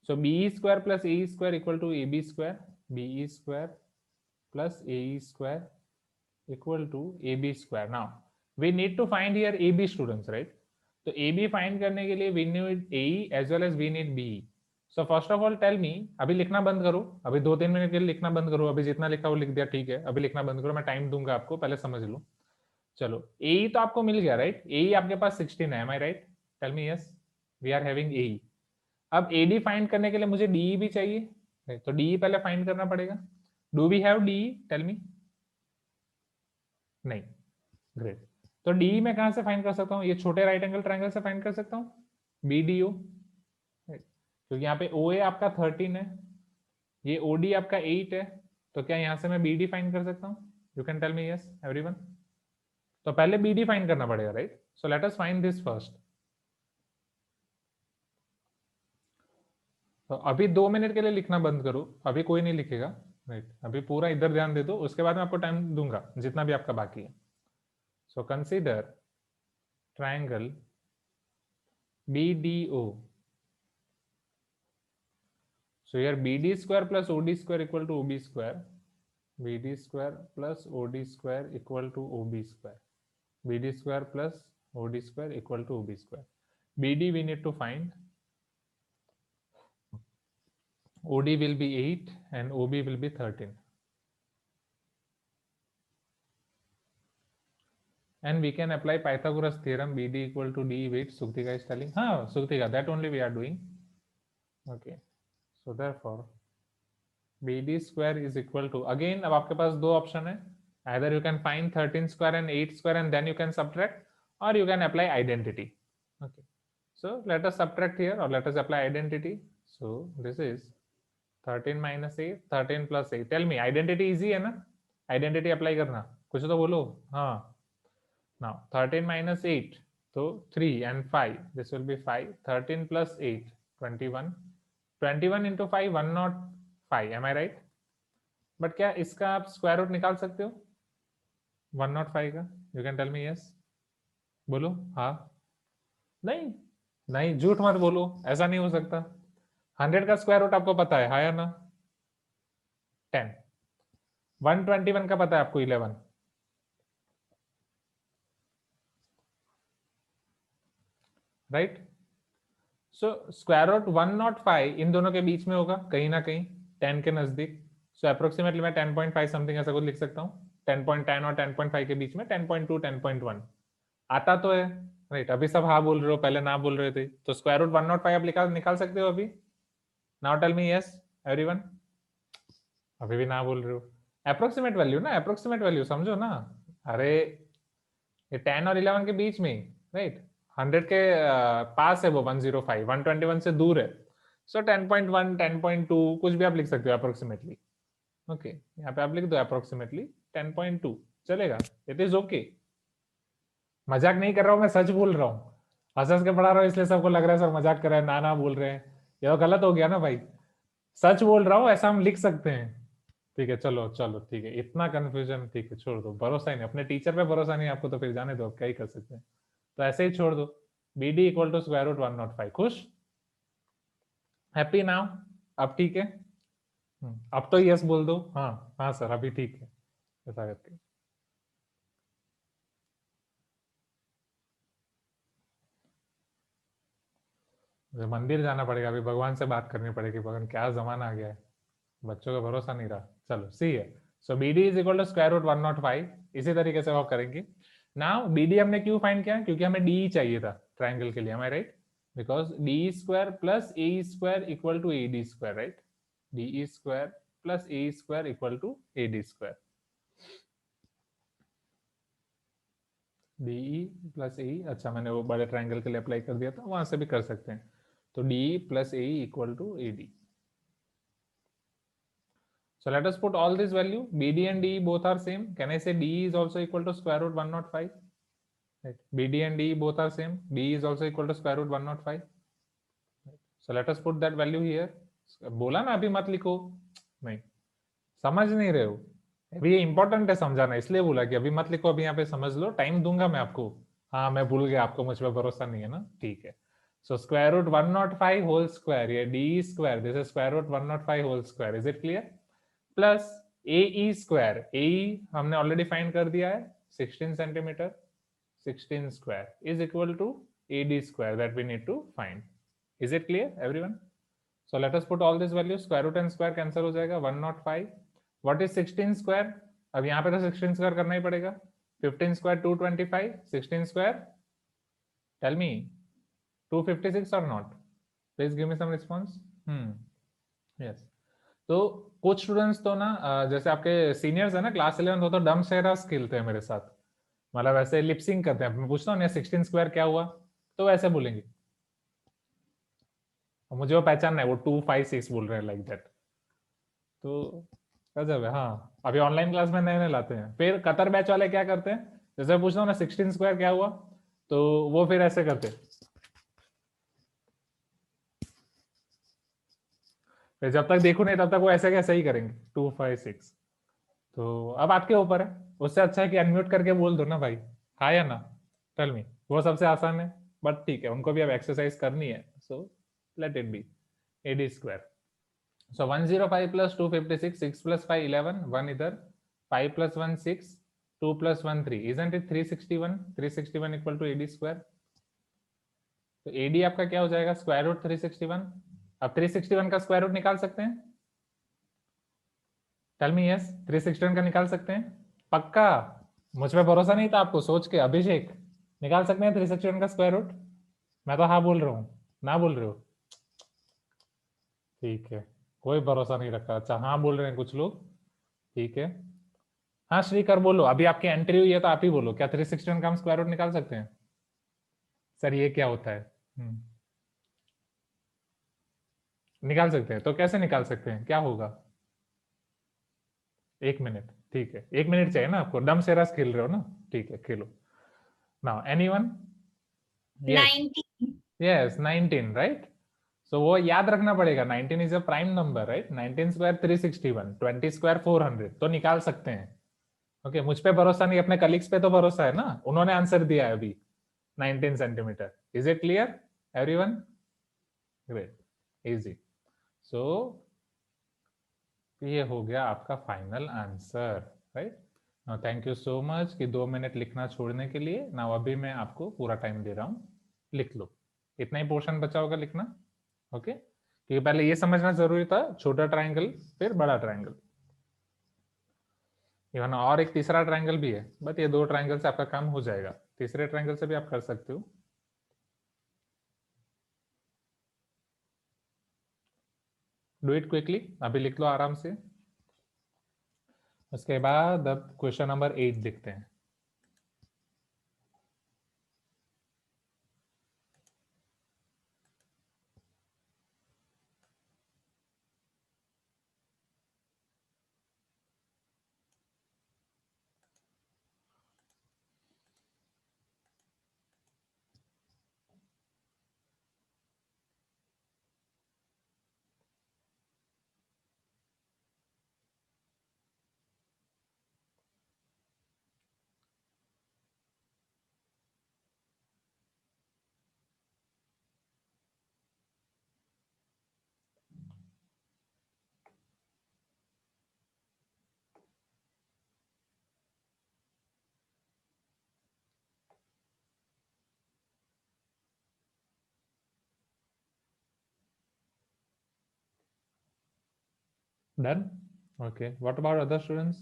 So BE square plus AE square equal to AB square. BE square plus AE square equal to AB square. Now we need to find here AB students, right? So AB find करने के लिए we need AE as well as we need BE. So first of all tell me, अभी लिखना बंद करो, अभी 2-3 minute के लिए लिखना बंद करो, अभी जितना लिखा वो लिख दिया ठीक है, अभी लिखना बंद करो, मैं टाइम दूंगा आपको, पहले समझ लो. चलो AE तो आपको मिल गया, राइट? AE आपके पास 16 है, am I right? Tell me yes. We are having AE. अब AD फाइंड करने के लिए मुझे DE भी चाहिए, तो DE पहले फाइंड करना पड़ेगा. Do we have DE? Tell me. नहीं. ग्रेट. तो DE मैं कहां से फाइंड कर सकता हूँ? ये छोटे राइट एंगल ट्रायंगल से फाइंड कर सकता हूँ. BDO, क्योंकि यहाँ पे OA आपका 13 है, ये OD आपका 8 है, तो क्या यहाँ से मैं BD फाइंड कर सकता हूँ? You can tell me yes everyone. तो पहले BD फाइंड करना पड़ेगा, right? So let us find this first. तो अभी 2 मिनट के लिए लिखना बंद करो, अभी कोई नहीं लिखेगा, राइट? अभी पूरा इधर ध्यान दे दो, उसके बाद मैं आपको टाइम दूंगा जितना भी आपका बाकी है. So consider triangle BDO. So here BD square plus OD square equal to OB square. BD square plus OD square equal to OB square. BD square plus OD square equal to OB square. BD we need to find. OD will be 8 and OB will be 13. And we can apply Pythagoras theorem BD equal to DE. Wait, Suktika is telling. हाँ, Suktika, that only we are doing. Okay. So therefore, BD square is equal to, again अब आपके पास दो option है, either you can find 13 square and 8 square and then you can subtract, or you can apply identity. Okay, so let us subtract here or let us apply identity. So this is 13 minus 8, 13 plus 8. Tell me, identity easy है ना? Identity apply करना, कुछ तो बोलो. हाँ. Now 13 minus 8, so 3 and 5, this will be 5. 13 plus 8, 21. 21 into 5, 105. Am I right? But क्या इसका आप स्क्वायर रूट निकाल सकते हो 105 का? You can tell me yes. बोलो हाँ. नहीं नहीं, झूठ मत बोलो, ऐसा नहीं हो सकता. 100 का स्क्वायर रूट आपको पता है, हाँ या ना? 10. 121 का पता है आपको 11. राइट? सो स्क्वायर रूट 105 इन दोनों के बीच में होगा कहीं ना कहीं 10 के नजदीक. सो अप्रोक्सीमेटली मैं 10.5 समथिंग ऐसा कुछ लिख सकता हूँ. 10.10 और 10.5 के बीच में 10.2 10.1 आता तो है, राइट? अभी सब हाँ बोल रहे हो, पहले ना बोल रहे थे. तो स्क्वायर रूट 105 आप निकाल सकते हो अभी. Now tell me yes everyone. अभी भी ना बोल रहे हो. अप्रोक्सीमेट वैल्यू ना, अप्रोक्सीमेट वैल्यू समझो ना. अरे ये 10 और 11 के बीच में, राइट? 100 के पास है वो 105, 121 से दूर है. सो 10.1 10.2 कुछ भी आप लिख सकते हो अप्रोक्सीमेटली. ओके, यहाँ पे आप लिख दो अप्रोक्सीमेटली 10.2 चलेगा. It is okay. मजाक नहीं कर रहा हूँ मैं, सच बोल रहा हूँ. हंस के पढ़ा रहा हूँ इसलिए सबको लग रहा है सर मजाक कर रहा है, ना बोल रहे हैं. ये तो गलत हो गया ना भाई. सच बोल रहा हूँ, ऐसा हम लिख सकते हैं. ठीक है, चलो चलो ठीक है, इतना कंफ्यूजन ठीक है, छोड़ दो. भरोसा ही नहीं, अपने टीचर पे भरोसा नहीं आपको तो फिर जाने दो, अब क्या ही कर सकते हैं. तो ऐसे ही छोड़ दो. BD equal to square root 105. खुश? Happy now? अब ठीक है? अब तो यस बोल दो. हाँ हाँ सर अभी ठीक है, ऐसा करके. मंदिर जाना पड़ेगा अभी, भगवान से बात करनी पड़ेगी. भगवान क्या जमाना आ गया है, बच्चों का भरोसा नहीं रहा. चलो सी है. So BD is equal to square root 105. इसी तरीके से आप करेंगे. नाउ BD हमने क्यों फाइंड किया? क्योंकि हमें DE चाहिए था ट्रायंगल के लिए. am I right? Because DE square plus AE square equal to AD square, right? DE square plus AE square equal to AD square. DE plus AE, अच्छा मैंने वो बड़े ट्राइंगल के लिए अप्लाई कर दिया था, वहां से भी कर सकते हैं। तो DE plus AE equal to AD. So let us put all this value. BD and DE both are same. Can I say DE is also equal to square root 105? Right. BD and DE both are same. DE is also equal to square root 105. Right. So let us put that value here. बोला ना अभी मत लिखो, नहीं समझ नहीं रहे हो, अभी ये इंपॉर्टेंट है समझाना, इसलिए बोला कि अभी मत लिखो, अभी यहाँ पे समझ लो, टाइम दूंगा मैं आपको। हाँ मैं भूल गया, आपको मुझ पर भरोसा नहीं है ना, ठीक है। So square root 105 whole square, ये D square, this is square root 105 whole square, is it clear? Plus A square, ए हमने ऑलरेडी फाइंड कर दिया है 16 centimetre, 16 square is equal to AD square that we need to find. Is it clear everyone? So let us put all this value, square root and square cancel हो जाएगा, 105। What is 16 square? अब यहाँ पे तो 16 square करना ही पड़ेगा। 15 square 225, 16 square tell me 256 और not? Please give me some response. Yes. तो कुछ स्टूडेंट्स तो ना जैसे आपके सीनियर्स है ना क्लास 11, वो तो डम शेरास खेलते हैं मेरे साथ, मतलब ऐसे लिपसिंग करते हैं। मैं पूछता हूँ 16 स्क्वायर क्या हुआ, तो वैसे बोलेंगे, मुझे वो पहचानना है, वो 256 बोल रहे हैं लाइक दैट। तो गजब है। हाँ अभी ऑनलाइन क्लास में नए नए लाते हैं। फिर कतर बैच वाले क्या करते हैं, जैसे पूछता हूँ ना 16 स्क्वायर क्या हुआ, तो वो फिर ऐसे करते, फिर जब तक देखो नहीं तब तक वो ऐसे कैसे ही करेंगे 256। तो अब आपके ऊपर है, उससे अच्छा है कि अनम्यूट करके बोल दो ना भाई, हाँ या ना, टेल मी। वो सबसे आसान है, बट ठीक है उनको भी अब एक्सरसाइज करनी है, so let it be AD square. So 105 plus 256, 6 plus 5, 11, 1 इधर, 5 plus 1, 6, 2 plus 1, 3, isn't it 361? 361 equal to AD square. तो AD आपका क्या हो जाएगा, स्क्वायर रूट 361। अब 361 का स्क्वायर रूट निकाल सकते हैं? टेल मी यस, 361 का निकाल सकते हैं पक्का? मुझ पे भरोसा नहीं था आपको, सोच के अभिषेक निकाल सकते हैं 361 का स्क्वायर रूट? मैं तो हाँ बोल रहा हूँ, ना बोल रहे हो? ठीक है, कोई भरोसा नहीं रखा। अच्छा हाँ बोल रहे हैं कुछ लोग, ठीक है। हाँ श्रीकर बोलो, अभी आपकी एंट्री हुई है तो आप ही बोलो, क्या 361 का हम स्क्वायर रूट निकाल सकते हैं? सर ये क्या होता है? निकाल सकते हैं, तो कैसे निकाल सकते हैं, क्या होगा? 1 मिनट, ठीक है 1 मिनट चाहिए ना आपको, डम सेरास खेल रहे हो ना, ठीक है खेलो। Now anyone? 19. Yes 19 right. So वो याद रखना पड़ेगा, 19 is a prime number right. 19 square 361, 20 square 400, तो निकाल सकते हैं। ओके मुझ पे भरोसा नहीं, अपने कलीग्स पे तो भरोसा है ना, उन्होंने आंसर दिया है अभी 19 centimetre. Is it clear everyone? Great, easy. So ये हो गया आपका final answer right. Now thank you so much कि 2 मिनट लिखना छोड़ने के लिए। नाउ अभी मैं आपको पूरा टाइम दे रहा हूँ, लिख लो, इतना ही पोर्शन बचा होगा लिखना। ओके क्योंकि पहले ये समझना जरूरी था, छोटा ट्राइंगल फिर बड़ा ट्राइंगल, इवन और एक तीसरा ट्राइंगल भी है, बट ये 2 ट्राइंगल से आपका काम हो जाएगा, तीसरे ट्राइंगल से भी आप कर सकते हो। डू इट क्विकली, अभी लिख लो आराम से। उसके बाद अब क्वेश्चन नंबर 8 देखते हैं। Done? Okay, what about other students?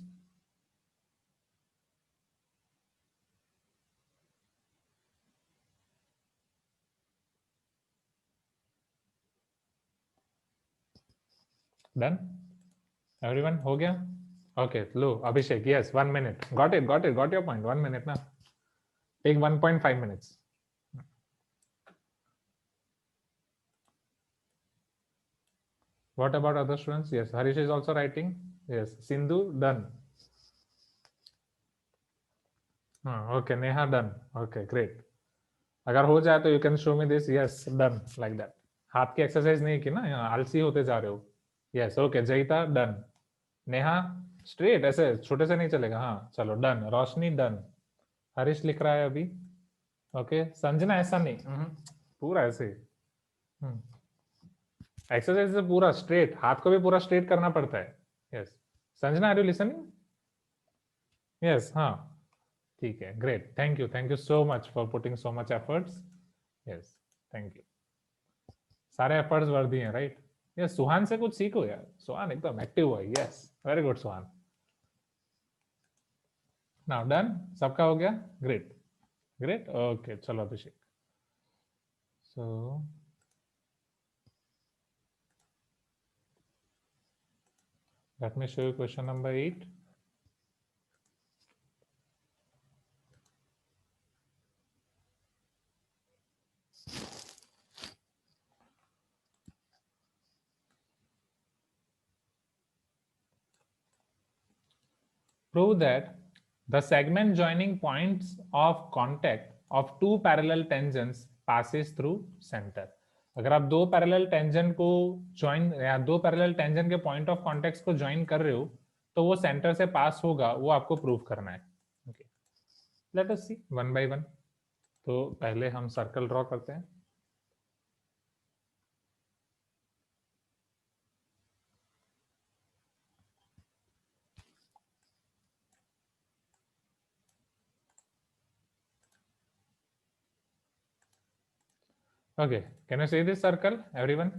Done? Everyone हो गया? Okay, low Abhishek, yes 1 minute, got your point, 1 minute ना, Take 1.5 minutes. What about other students? Yes, Harish is also writing. Yes, Sindhu done. Okay, Neha done. Okay, great. अगर हो जाए तो you can show me this. Yes, done like that. हाथ की exercise नहीं की ना, यहाँ आलसी होते जा रहे हो. Yes, okay. Jayita done. Neha straight ऐसे छोटे से नहीं चलेगा. हाँ चलो डन. रोशनी डन. हरीश लिख रहा है अभी. ओके संजना ऐसा नहीं. पूरा ऐसे. एक्सरसाइज से पूरा स्ट्रेट, हाथ को भी पूरा स्ट्रेट करना पड़ता है. Yes Sanjana are you listening? Yes हाँ ठीक है great. Thank you so much for putting so much efforts. Yes thank you. सारे एफर्ट्स वर्दी हैं राइट. यस सुहान से कुछ सीखो यार. सुहान एकदम एक्टिव हुआ. Yes very good Suhan. Now done. सबका हो गया. Great great. ओके चलो अभिषेक. सो let me show you question number 8. Prove that the segment joining points of contact of two parallel tangents passes through center. अगर आप दो पैरेलल टेंजेंट को join या दो पैरेलल टेंजेंट के पॉइंट ऑफ कॉन्टेक्ट को join कर रहे हो तो वो सेंटर से पास होगा, वो आपको प्रूव करना है. Okay let us see one by one. तो पहले हम सर्कल ड्रॉ करते हैं. Okay can you see this circle everyone?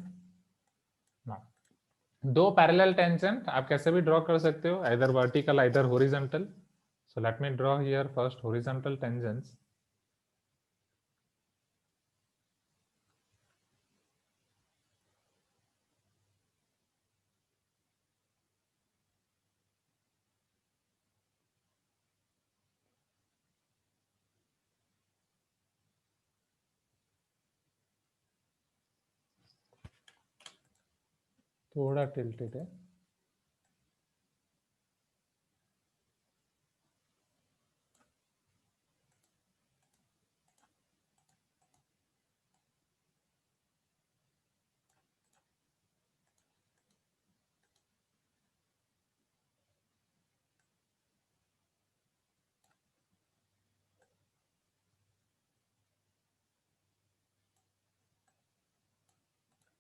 Now दो पैरेलल टेंजेंट आप कैसे भी ड्रॉ कर सकते हो, either vertical either horizontal. So let me draw here first horizontal tangents. थोड़ा टिल्टेड है.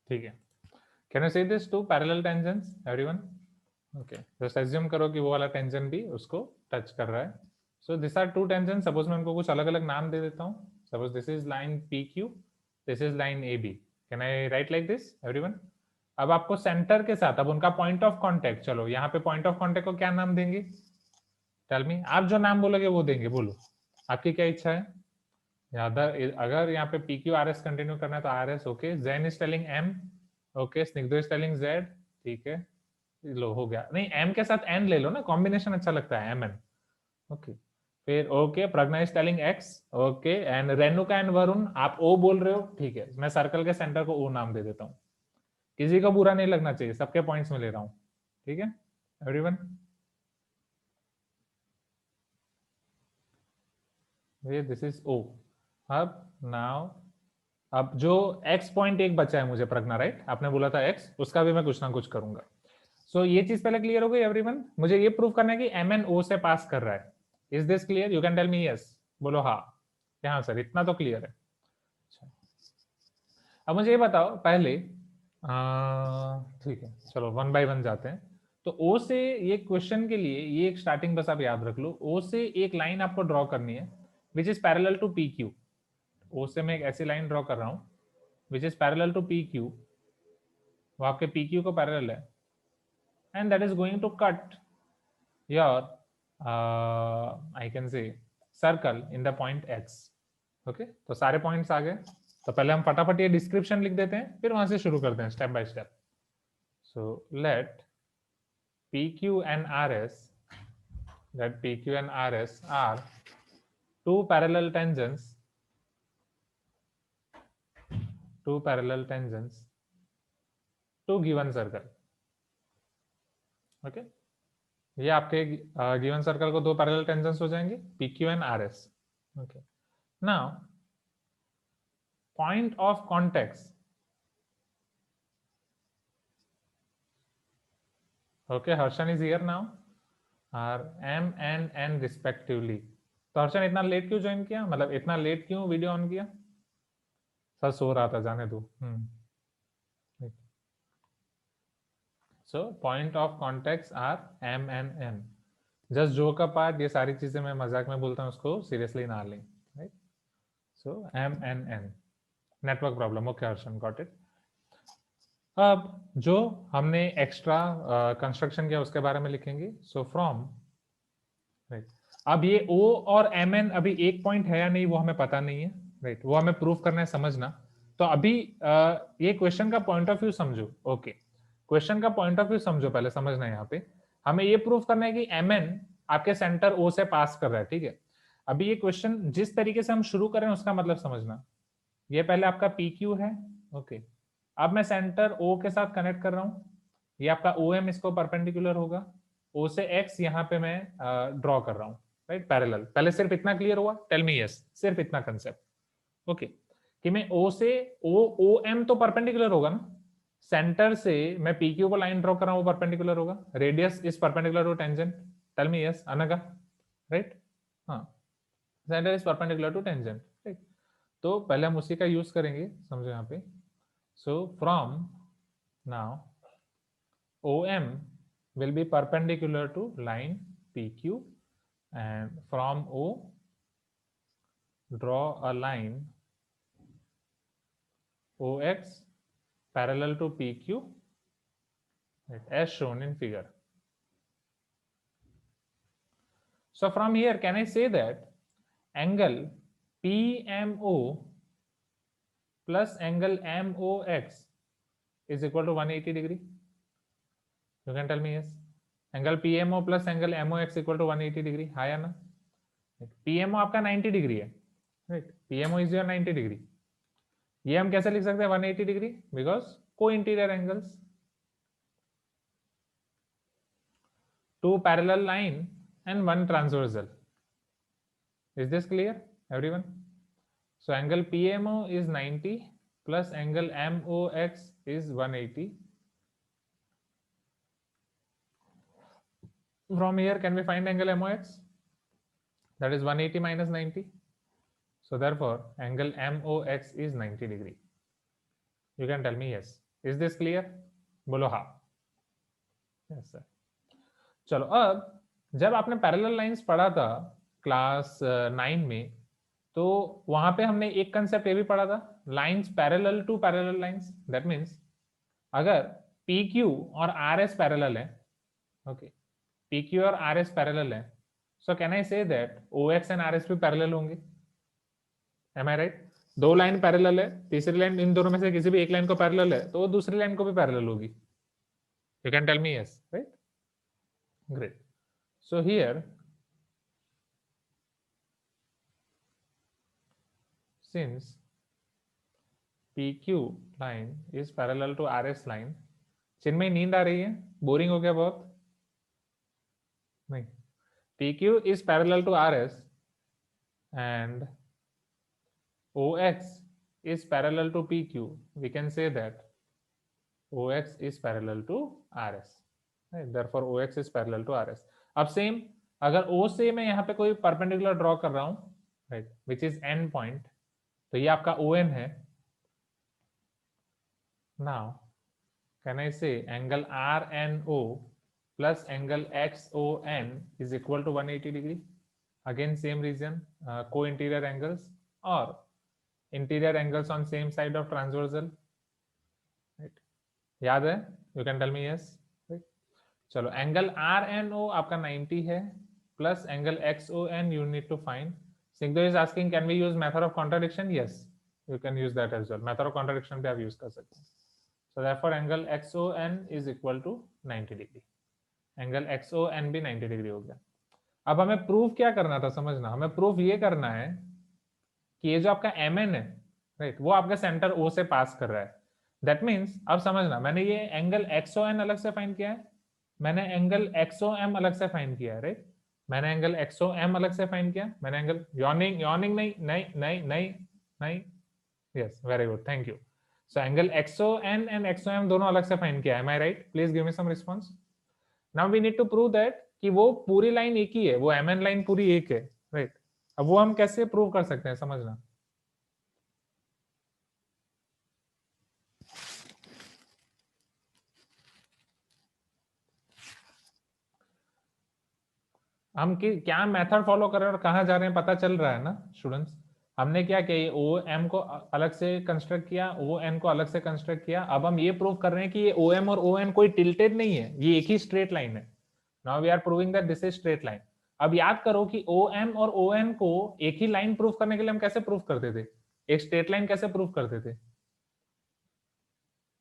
ठीक है. Can you see this two parallel tangents everyone? Okay just assume करो कि वो वाला टेंजेंट भी उसको टच कर रहा है. So this are two tangent. Suppose मैं उनको कुछ अलग अलग नाम दे देता हूँ. Suppose this is line P Q, this is line A B. Can I write like this everyone? अब आपको सेंटर के साथ अब उनका पॉइंट ऑफ कॉन्टेक्ट, चलो यहाँ पे पॉइंट ऑफ कॉन्टेक्ट को क्या नाम देंगे? Tell me. आप जो नाम बोलोगे वो देंगे. बोलो आपकी क्या इच्छा है. अगर यहाँ पे P Q R S continue करना है तो R S. Okay Jain is telling M. Okay Snigdho is telling Z. ठीक है लो हो गया. नहीं एम के साथ एन ले लो ना, कॉम्बिनेशन अच्छा लगता है एम एन. ओके फिर okay Pragya is telling x. Okay and Renuka and Varun आप ओ बोल रहे हो. ठीक है मैं सर्कल के सेंटर को ओ नाम दे देता हूँ. किसी को बुरा नहीं लगना चाहिए, सबके पॉइंट्स में ले रहा हूँ. ठीक है एवरीवन? दिस इज ओ. अब नाउ अब जो x पॉइंट एक बचा है मुझे प्रज्ञा राइट, आपने बोला था x, उसका भी मैं कुछ ना कुछ करूंगा. सो ये चीज पहले क्लियर हो गई एवरीवन? मुझे ये प्रूव करना है कि एम एन ओ से पास कर रहा है. Is this clear? You can tell me yes. बोलो हाँ. यहाँ सर इतना तो क्लियर है. अब मुझे ये बताओ पहले. ठीक है चलो वन बाय वन जाते हैं. तो ओ से ये क्वेश्चन के लिए ये एक स्टार्टिंग बस आप याद रख लो. ओ से एक लाइन आपको ड्रॉ करनी है which is parallel to P Q. O से मैं एक ऐसी लाइन ड्रॉ कर रहा हूं which is parallel to P Q. वो आपके पी क्यू को पैरेलल है and that is going to cut your I can say circle in the point X. Okay तो सारे पॉइंट्स आ गए. तो पहले हम फटाफट ये डिस्क्रिप्शन लिख देते हैं, फिर वहां से शुरू करते हैं step by step. So let P Q and R S, that PQ and RS are two parallel tangents to given circle. Okay ये आपके गिवन सर्कल को दो पैरेलल टेंजेंट्स हो जाएंगे PQ and RS. Okay now point of contact. Okay Harshan is here now. Are M and N रिस्पेक्टिवली. तो हर्षन इतना late क्यों ज्वाइन किया, मतलब इतना लेट क्यों वीडियो ऑन किया? सर सो रहा था, जाने दो. So point of contacts are M and N. Just joke apart, ये सारी चीजें मैं मजाक में बोलता हूँ, उसको सीरियसली ना लें. Right. So M and N. Network problem. Okay Harshan got it. अब जो हमने एक्स्ट्रा कंस्ट्रक्शन किया उसके बारे में लिखेंगे. So from right. अब ये O और MN अभी एक पॉइंट है या नहीं वो हमें पता नहीं है. राइट. वो हमें प्रूफ करना है, समझना. तो अभी ये क्वेश्चन का पॉइंट ऑफ व्यू समझो. ओके क्वेश्चन का पॉइंट ऑफ व्यू समझो, पहले समझना है. यहाँ पे हमें ये प्रूफ करना है कि MN आपके सेंटर O से पास कर रहा है. ठीक है. अभी ये क्वेश्चन जिस तरीके से हम शुरू करें उसका मतलब समझना. ये पहले आपका PQ है. ओके अब मैं सेंटर O के साथ कनेक्ट कर रहा हूँ. ये आपका OM इसको परपेंडिकुलर होगा. O से X यहाँ पे मैं ड्रॉ कर रहा हूँ. Right parallel. पहले सिर्फ इतना क्लियर हुआ? Tell me yes. सिर्फ इतना कंसेप्ट. ओके कि मैं O से OM तो परपेंडिकुलर होगा ना. सेंटर से मैं PQ को लाइन ड्रॉ कर रहा हूं, वो परपेंडिकुलर होगा. Radius is perpendicular to tangent. Tell me yes अनगा. राइट. हाँ centre is perpendicular to tangent. Right. तो पहले हम उसी का यूज करेंगे, समझो यहाँ पे. So from now OM will be perpendicular to line PQ and from O draw a line OX parallel to PQ, right, as shown in figure. So from here, can I say that angle PMO plus angle MOX is equal to 180 degree? You can tell me yes. Angle PMO plus angle MOX equal to 180 degree. हाँ या ना? PMO आपका 90 degree है. Right? PMO is your 90 degree. ये हम कैसे लिख सकते हैं 180 डिग्री? बिकॉज को interior angles. Two parallel line and one transversal. Is this clear everyone? So angle PMO is 90 plus angle MOX is 180. From here can we find angle MOX? That is 180 minus 90. So therefore, angle MOX is 90 degree. You can tell me yes. Is this clear? बोलो हाँ. Yes sir. चलो अब जब आपने parallel lines पढ़ा था class 9 में, तो वहां पे हमने एक कंसेप्ट ये भी पढ़ा था, lines parallel to parallel lines. That means अगर PQ और RS पैरेलल है, ओके PQ और RS पैरेलल है, so can I say that OX and RS भी पैरेलल होंगे? Am I right? दो लाइन पैरेलल है, तीसरी लाइन इन दोनों में से किसी भी एक लाइन को पैरेलल है, तो वो दूसरी लाइन को भी पैरेलल होगी. You can tell me yes, right? Great. So here, since PQ line is parallel to RS line, चिन्मय नींद आ रही है? बोरिंग हो गया बहुत? नहीं. PQ is parallel to RS and OX is parallel to PQ. We can say that OX is parallel to RS. Right? Therefore, OX is parallel to RS. अब same अगर O से मैं यहाँ पे कोई परपेंडिकुलर ड्रॉ कर रहा हूँ, right, which is and point, तो ये आपका OM है. नाउ कैन आई से angle RNO plus angle XON is equal to 180 degree? Again same reason, co-interior angles or interior angles on same side of transversal. Right? याद है? You can tell me yes. Right? चलो angle RNO आपका 90 है plus angle XON you need to find. Sigdo is asking can we use method of contradiction? Yes, you can use that as well. Method of contradiction भी आप use कर सकते हैं. So therefore angle XON is equal to 90 degree. Angle XON भी 90 degree हो गया. अब हमें प्रूफ क्या करना था, समझना, हमें प्रूफ ये करना है कि ये जो आपका mn है, राइट, वो आपका सेंटर O से पास कर रहा है। दैट मीन्स, अब समझना, मैंने ये एंगल XON अलग से फाइंड किया है, मैंने एंगल XOM अलग से फाइंड किया है, राइट, मैंने एंगल XOM अलग से फाइंड किया, मैंने एंगल यॉर्निंग यॉर्निंग नहीं नहीं नहीं नहीं नहीं, yes, very good, thank you. So angle XON and XOM दोनों अलग से फाइंड किया है, am I right? Please give me some response. Now we need to prove that कि वो पूरी लाइन एक ही है, वो MN लाइन पूरी एक है, राइट। अब वो हम कैसे प्रूव कर सकते हैं, समझना। हम क्या मेथड फॉलो कर रहे हैं और कहाँ जा रहे हैं पता चल रहा है ना स्टूडेंट्स। हमने क्या किया, ओ एम को अलग से कंस्ट्रक्ट किया, ओ एन को अलग से कंस्ट्रक्ट किया। अब हम ये प्रूव कर रहे हैं कि ये ओ एम और ओ एन कोई टिल्टेड नहीं है, ये एक ही स्ट्रेट लाइन है। Now we are proving that this is straight line. अब याद करो कि ओ एम और ओ एन को एक ही लाइन प्रूव करने के लिए हम कैसे प्रूव करते थे, एक स्ट्रेट लाइन कैसे प्रूव करते थे?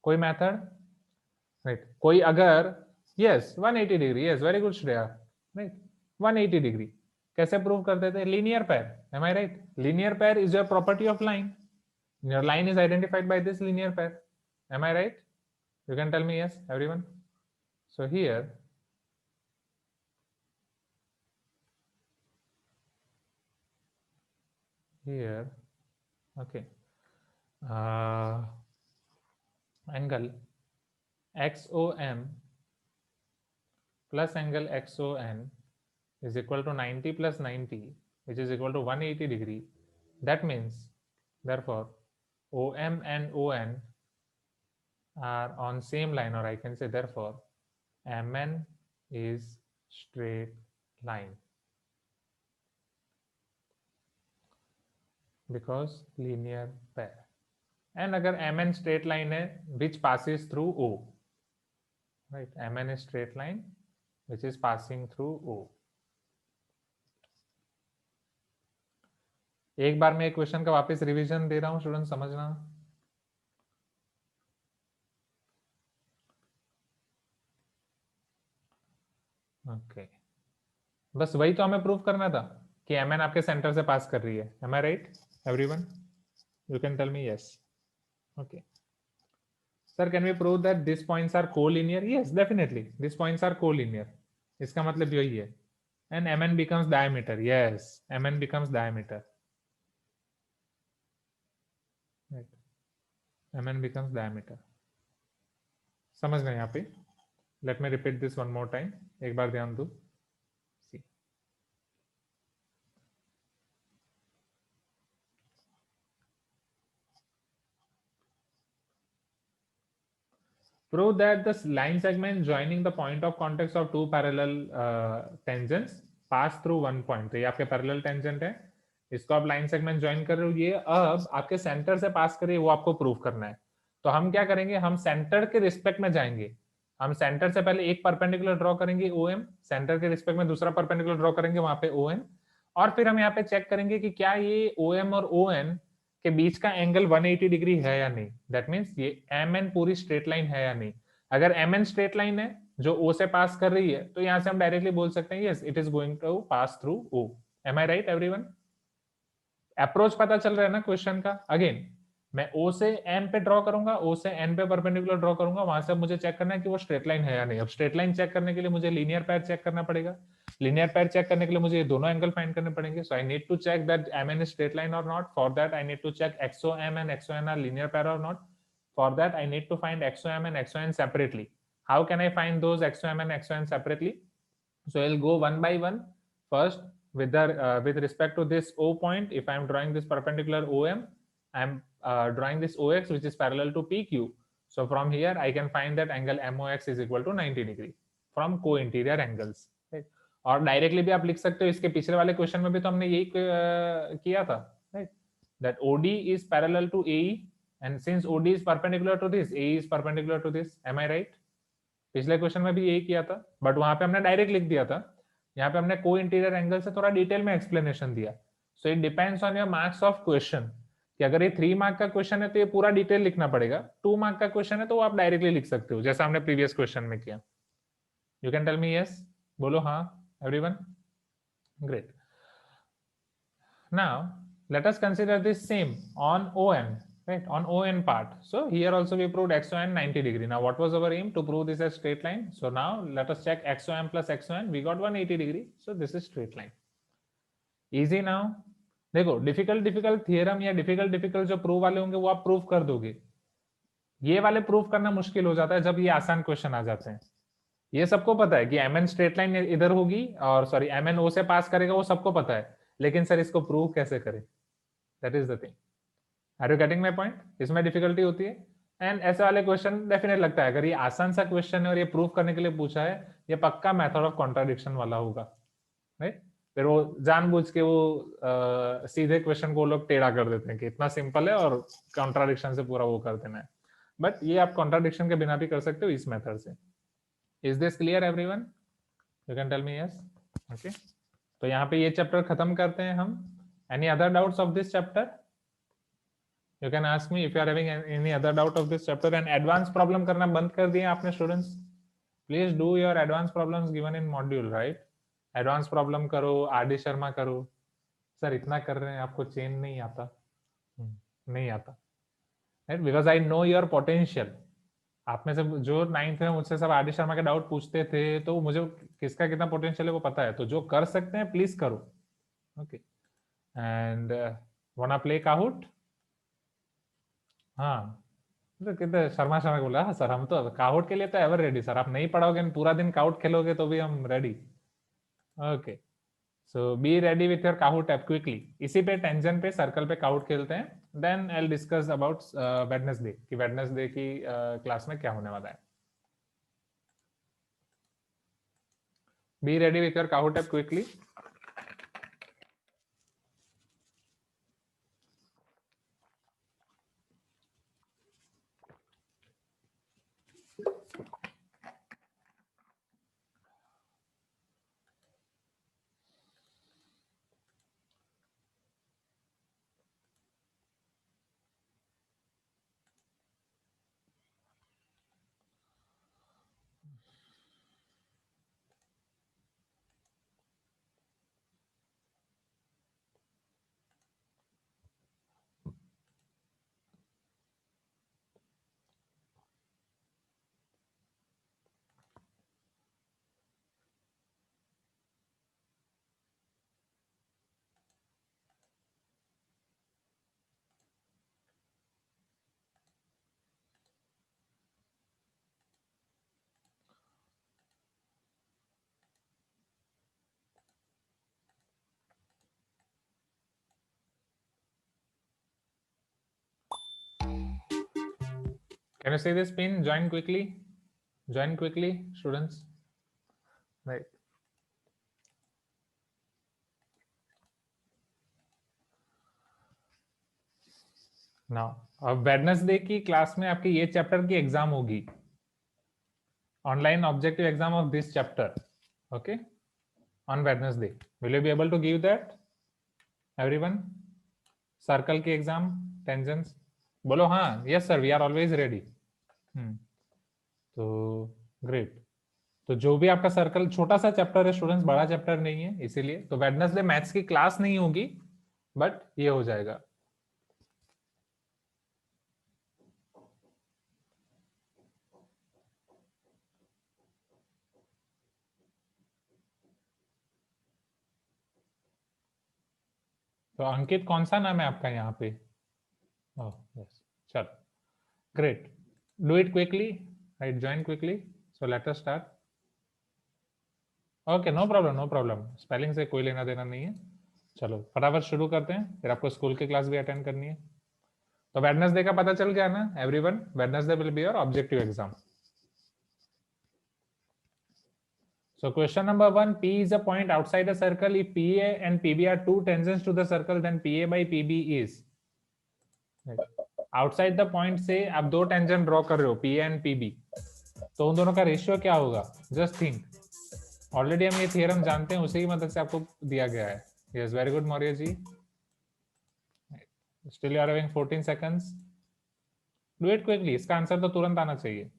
कोई मेथड, राइट? कोई अगर, yes 180 degree, yes very good Shreya, right, 180 degree कैसे प्रूव करते थे? Linear pair, am I right? Linear pair is your property of line, your line is identified by this linear pair, am I right? You can tell me yes, everyone. So here okay, angle XOM plus angle XON is equal to 90 plus 90, which is equal to 180 degree. That means, therefore, OM and ON are on same line, or I can say therefore MN is straight line because linear pair. And अगर MN straight line है which passes through O, right? MN is straight line which is passing through O. एक बार मैं एक question का वापस revision दे रहा हूं student, समझना। ओके, बस वही तो हमें प्रूव करना था कि MN आपके सेंटर से पास कर रही है, am I right everyone? You can tell me yes. Okay sir, can we prove that this points are collinear? Yes definitely, this points are collinear, इसका मतलब यही है। And MN becomes diameter, yes, MN becomes diameter, right, MN becomes diameter। समझ गए यहाँ पे? Let me repeat this one more time, एक बार ध्यान दो। Prove that the line segment joining the point of contact of two parallel tangents pass through one point। तो ये आपके पैरेलल टेंजेंट है, इसको आप लाइन सेगमेंट ज्वाइन कर रहे हो, ये अब आपके सेंटर से पास करे, वो आपको प्रूव करना है। तो हम क्या करेंगे, हम सेंटर के रिस्पेक्ट में जाएंगे। हम सेंटर से पहले एक परपेंडिकुलर ड्रॉ करेंगे OM, सेंटर के रिस्पेक्ट में दूसरा परपेंडिकुलर ड्रॉ करेंगे वहां पे ON, और फिर हम यहाँ पे चेक करेंगे कि क्या ये OM और ON के बीच का एंगल 180 डिग्री है या नहीं। दैट मींस ये MN पूरी स्ट्रेट लाइन है या नहीं। अगर MN स्ट्रेट लाइन है जो O से पास कर रही है, तो यहाँ से हम डायरेक्टली बोल सकते हैं yes it is going to pass through O। Am I right everyone? Approach पता चल रहा है ना क्वेश्चन का? अगेन मैं O से M पे ड्रॉ करूंगा, O से N पे परपेंडिकुलर ड्रॉ करूंगा, वहां से मुझे चेक करना है कि वो स्ट्रेट लाइन है या नहीं। अब स्ट्रेट लाइन चेक करने के लिए मुझे लीनियर पेयर चेक करना पड़ेगा, लीनियर पेयर चेक करने के लिए मुझे ये दोनों एंगल फाइंड करने पड़ेंगे। So I need to check that MN is straight line or not. For that I need to check XOM and XON are linear pair or not. For that I need to find XOM and XON separately. How can I find those XOM and XON separately? So I'll go one by one. First, with respect to this O point, if I'm drawing this perpendicular OM, I'm drawing this OX which is parallel to PQ. So from here I can find that angle MOX is equal to 90 degree from co-interior angles. Right? और directly भी आप लिख सकते हो, इसके पिछले वाले question में भी तो हमने यही किया था, right? That OD is parallel to AE and since OD is perpendicular to this, AE is perpendicular to this. Am I right? पिछले क्वेश्चन में भी यही किया था, बट वहां पे हमने डायरेक्ट लिख दिया था, यहाँ पे हमने को इंटीरियर एंगल से थोड़ा डिटेल में एक्सप्लेनेशन दिया। So it depends on your marks of question, कि अगर ये 3 मार्क का क्वेश्चन है तो ये पूरा डिटेल लिखना पड़ेगा, 2 मार्क का क्वेश्चन है तो आप डायरेक्टली लिख सकते हो जैसा हमने प्रीवियस क्वेश्चन में किया। You can tell me yes, बोलो हाँ everyone. Great. Now let us consider this same on ON, right? On ON part. So here also we proved XON 90 degree. Now what was our aim? To prove this as straight line. So now let us check XON plus XON. We got 180 degree. So this is straight line. Easy now. देखो difficult theorem या difficult जो prove वाले होंगे वो आप prove कर दोगे. ये वाले प्रूव करना मुश्किल हो जाता है जब ये आसान क्वेश्चन आ जाते हैं. ये सबको पता है कि MN स्ट्रेट लाइन इधर होगी और सॉरी MN O से पास करेगा, वो सबको पता है. लेकिन सर इसको प्रूव कैसे करें? That is the thing. Are you getting my point? इसमें डिफिकल्टी होती है. एंड ऐसे वाले क्वेश्चन डेफिनेट लगता है अगर ये आसान सा क्वेश्चन है और ये प्रूव करने के लिए पूछा है, ये पक्का मेथड ऑफ कॉन्ट्राडिक्शन वाला होगा, राइट? फिर वो जानबूझ के वो सीधे क्वेश्चन को लोग टेढ़ा कर देते हैं कि इतना सिंपल है और कॉन्ट्राडिक्शन से पूरा वो कर देना है. बट ये आप कॉन्ट्राडिक्शन के बिना भी कर सकते हो इस मेथड से. Is this clear everyone? You can tell me yes. Okay, तो यहाँ पे ये चैप्टर खत्म करते हैं हम. Any other doubts of this chapter? You can ask me if you are having any other doubt of this chapter. And advanced problem करना बंद कर दिए आपने students? Please do your advanced problems given in module, right? Advanced problem करो, RD Sharma करो. Sir इतना कर रहे हैं, आपको चेन नहीं आता? नहीं आता, right? Because I know your potential. आप में से जो 9th में मुझसे सब RD शर्मा के डाउट पूछते थे, तो मुझे किसका कितना पोटेंशियल है वो पता है. तो जो कर सकते हैं प्लीज करो. Okay, and wanna play Kahoot? हाँ, तो कितने शर्मा शर्मा बोला. हाँ सर, हम तो काउट के लिए तो एवर रेडी सर. आप नहीं पढ़ोगे, पूरा दिन काउट खेलोगे तो भी हम ready. Okay, so be ready with your Kahoot app quickly. इसी पे टेंशन पे सर्कल पे काउट खेलते हैं. Then I will discuss about Wednesday कि वेडनेसडे की क्लास में क्या होने वाला है. Be ready with your Kahoot app quickly. Can you see this pin? Join quickly. Join quickly, students. Right. Now, अब वेडनेसडे की क्लास में आपकी ये चैप्टर की एग्जाम होगी. Online objective exam of this chapter. Okay, on Wednesday. Will you be able to give that everyone? Circle की exam, tangents. बोलो हाँ. Yes sir, we are always ready. तो ग्रेट. तो जो भी आपका सर्कल, छोटा सा चैप्टर है स्टूडेंट्स, बड़ा चैप्टर नहीं है, इसीलिए तो वेडनेसडे मैथ्स की क्लास नहीं होगी, बट ये हो जाएगा. तो अंकित कौन सा नाम है आपका यहाँ पे? ओह यस, चलो great. Do it quickly, right? Join quickly. So let us start. Okay, no problem, no problem. Spelling से कोई लेना देना नहीं है. चलो फटाफट शुरू करते हैं, फिर आपको स्कूल की क्लास भी अटेंड करनी है. तो वेडनेसडे का पता चल गया ना everyone? Wednesday will be your objective exam. So question number 1, P is a point outside a circle. If PA and PB are two tangents to the circle, then PA by PB is. Outside the point से आप दो tangent draw कर रहे हो, PA and PB. तो उन दोनों का रेशियो क्या होगा? Just think. ऑलरेडी हम ये थियरम जानते हैं, उसी की मदद से आपको दिया गया है. Yes, very good Maurya ji. Still you are having 14 seconds. Do it quickly. इसका आंसर तो तुरंत आना चाहिए.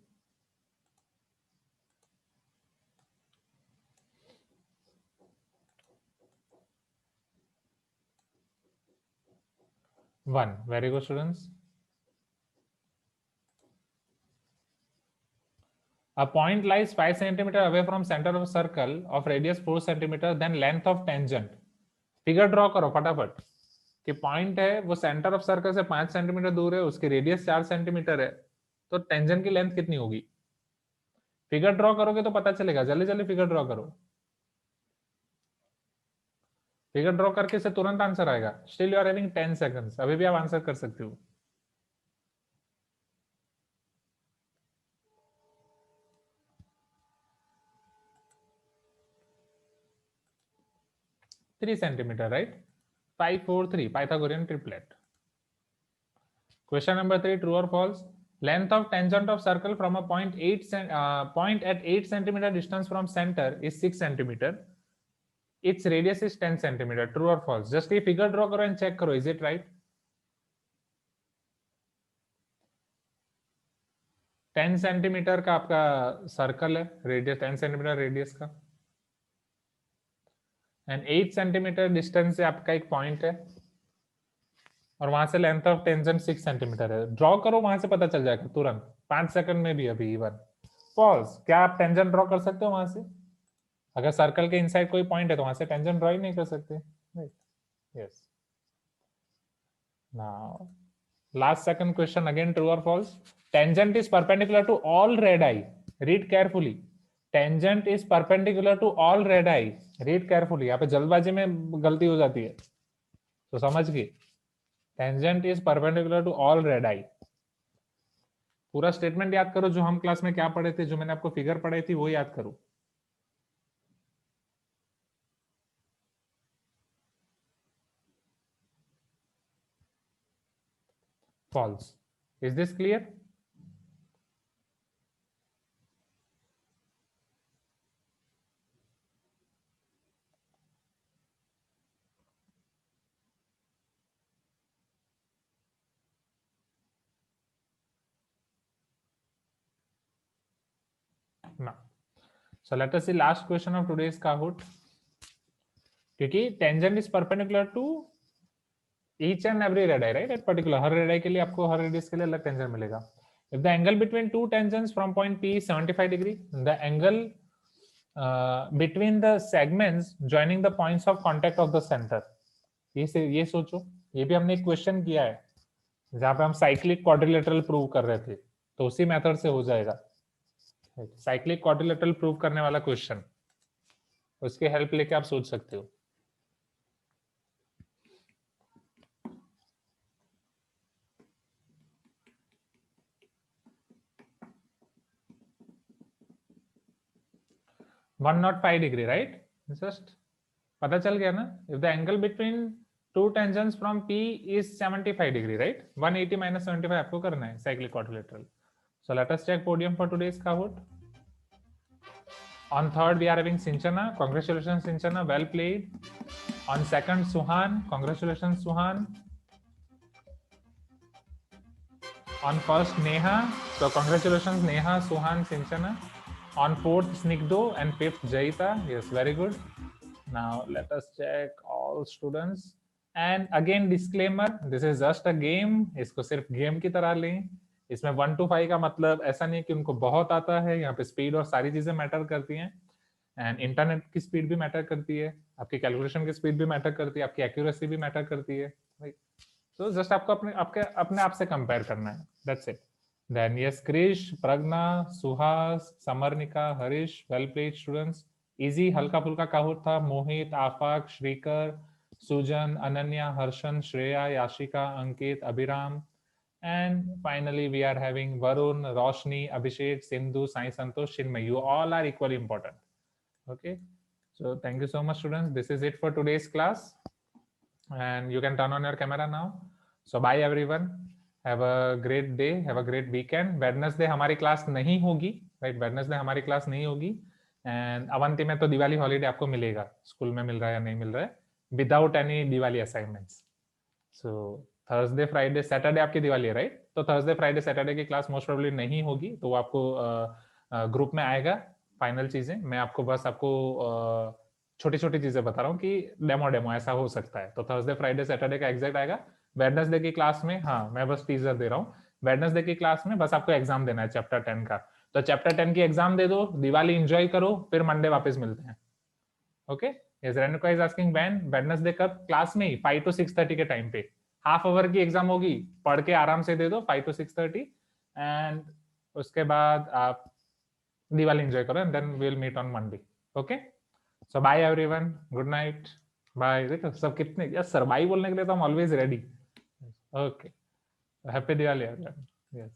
1. Very good, students. A point lies 5 centimeter away from center of circle of radius 4 centimeter, then length of tangent. Figure draw करो फटाफट कि point है वो सेंटर ऑफ सर्कल से 5 सेंटीमीटर दूर है, उसकी रेडियस 4 सेंटीमीटर है, तो टेंजेंट की लेंथ कितनी होगी? फिगर ड्रॉ करोगे तो पता चलेगा, जल्दी जल्दी फिगर ड्रॉ करो। फिगर ड्रॉ करके से तुरंत आंसर आएगा। Still you are having 10 seconds, अभी भी आप आंसर कर सकते हो। Three centimetre, right? 5 4 3 Pythagorean triplet. Question number 3, true or false? Length of tangent of circle from a point at 8 centimeter distance from center is 6 centimeter. Its radius is 10 centimeter. True or false? Just ये figure draw करो and check करो. Is it right? 10 centimetre का आपका circle है, radius 10 centimetre radius का, and 8 centimetre distance से आपका एक पॉइंट है और वहां से लेंथ ऑफ टेंजेंट 6 सेंटीमीटर है। ड्रॉ करो, वहां से पता चल जाएगा तुरंत, 5 सेकंड में भी अभी इवन। फॉल्स, क्या आप टेंजेंट ड्रॉ कर सकते हो वहां से? अगर सर्कल के इनसाइड कोई पॉइंट है तो वहां से टेंजेंट ड्रॉ ही नहीं कर सकते। Yes. Now last second question, again true और false? Tangent is perpendicular to all radii. Read carefully. Tangent is perpendicular to all radii. Read carefully, यहाँ पे जल्दबाजी में गलती हो जाती है, तो समझ गए। Tangent is perpendicular to all radii. पूरा स्टेटमेंट याद करो, जो हम क्लास में क्या पढ़े थे, जो मैंने आपको फिगर पढ़ाई थी वो याद करो। False. Is this clear? Now, so let us see last question of today's Kahoot. क्योंकि tangent is perpendicular to each and every radii, right? At particular, her radii के लिए आपको हर radius के लिए अलग tangent मिलेगा. If the angle between two tangents from point P is 75 degree, the angle between the segments joining the points of contact of the center. ये सोचो, ये भी हमने एक क्वेश्चन किया है जहाँ पे हम साइक्लिक क्वाड्रिलेटरल प्रूव कर रहे थे, तो उसी मेथड से हो जाएगा। साइक्लिक क्वाड्रिलेटरल प्रूव करने वाला क्वेश्चन, उसकी हेल्प लेके आप सोच सकते हो। One not 5 degree, right? Just पता चल गया ना। If the angle between two tangents from P is 75 degree, right? 180 minus 75 आपको करना है cyclic quadrilateral. So let us check podium for today's Kahoot. On third, we are having Sinchana. Congratulations, Sinchana. Well played. On second, Suhan. Congratulations, Suhan. On first, Neha. So congratulations, Neha, Suhan, Sinchana. On fourth, Snigdho, and fifth, Jaita. Yes, very good. Now let us check all students. And again, disclaimer: this is just a game. इसको सिर्फ game की तरह लें। इसमें 1 to 5 का मतलब ऐसा नहीं है कि उनको बहुत आता है। यहाँ पे स्पीड और सारी चीजें मैटर करती हैं, एंड इंटरनेट की स्पीड भी मैटर करती है, आपकी कैलकुलेशन की स्पीड भी मैटर करती है, आपकी एक्यूरेसी भी मैटर करती है। तो जस्ट आपको अपने आप से कंपेयर करना है, that's it. Then yes, Krish, Pragya, Suhas, Samarnika, Harish, well played students. Easy हल्का फुल्का काहूट था। Mohit, Afaq, Shrikar, Sujan, Ananya, Harshan, Shreya, Yashika, Ankit, Abhiram, and finally we are having Varun, Roshni, Abhishek, Sindhu, Sai Santosh, Chinmay. You all are equally important. Okay, so thank you so much, students. This is it for today's class, and you can turn on your camera now. So bye everyone, have a great day, have a great weekend. Wednesday हमारी class नहीं होगी, right? Wednesday हमारी class नहीं होगी, and Avanti में तो Diwali holiday आपको मिलेगा, स्कूल में मिल रहा है या नहीं मिल रहा है, without any Diwali assignments. So Thursday, Friday, Saturday आपकी दिवाली है, राइट? तो थर्सडे, फ्राइडे, सैटरडे की क्लास मोस्ट प्रोबेबली नहीं होगी, तो आपको ग्रुप में आएगा फाइनल चीजें। मैं आपको बस आपको छोटी छोटी चीजें बता रहा हूँ कि डेमो ऐसा हो सकता है। तो थर्सडे, फ्राइडे, सैटरडे का एग्जैक्ट आएगा, वेडनेसडे की क्लास में, हाँ मैं बस टीजर दे रहा हूँ, वेडनेसडे की क्लास में बस आपको एग्जाम देना है चैप्टर 10 का, तो चैप्टर 10 की एग्जाम दे दो, दिवाली एंजॉय करो, फिर मंडे वापस मिलते हैं। Okay, yes, Renuka is asking when, Wednesday कब, क्लास में ही 5 to 6:30 के टाइम पे, हाफ आवर की एग्जाम होगी, पढ़ के आराम से दे दो 5 to 6:30, एंड उसके बाद आप दिवाली एंजॉय करो, and then we will meet on Monday. Okay, so bye everyone, good night, bye. देखो सब कितने, यस सर, बाय बोलने के लिए तो हम always ready. Okay, happy Diwali everyone. Yes.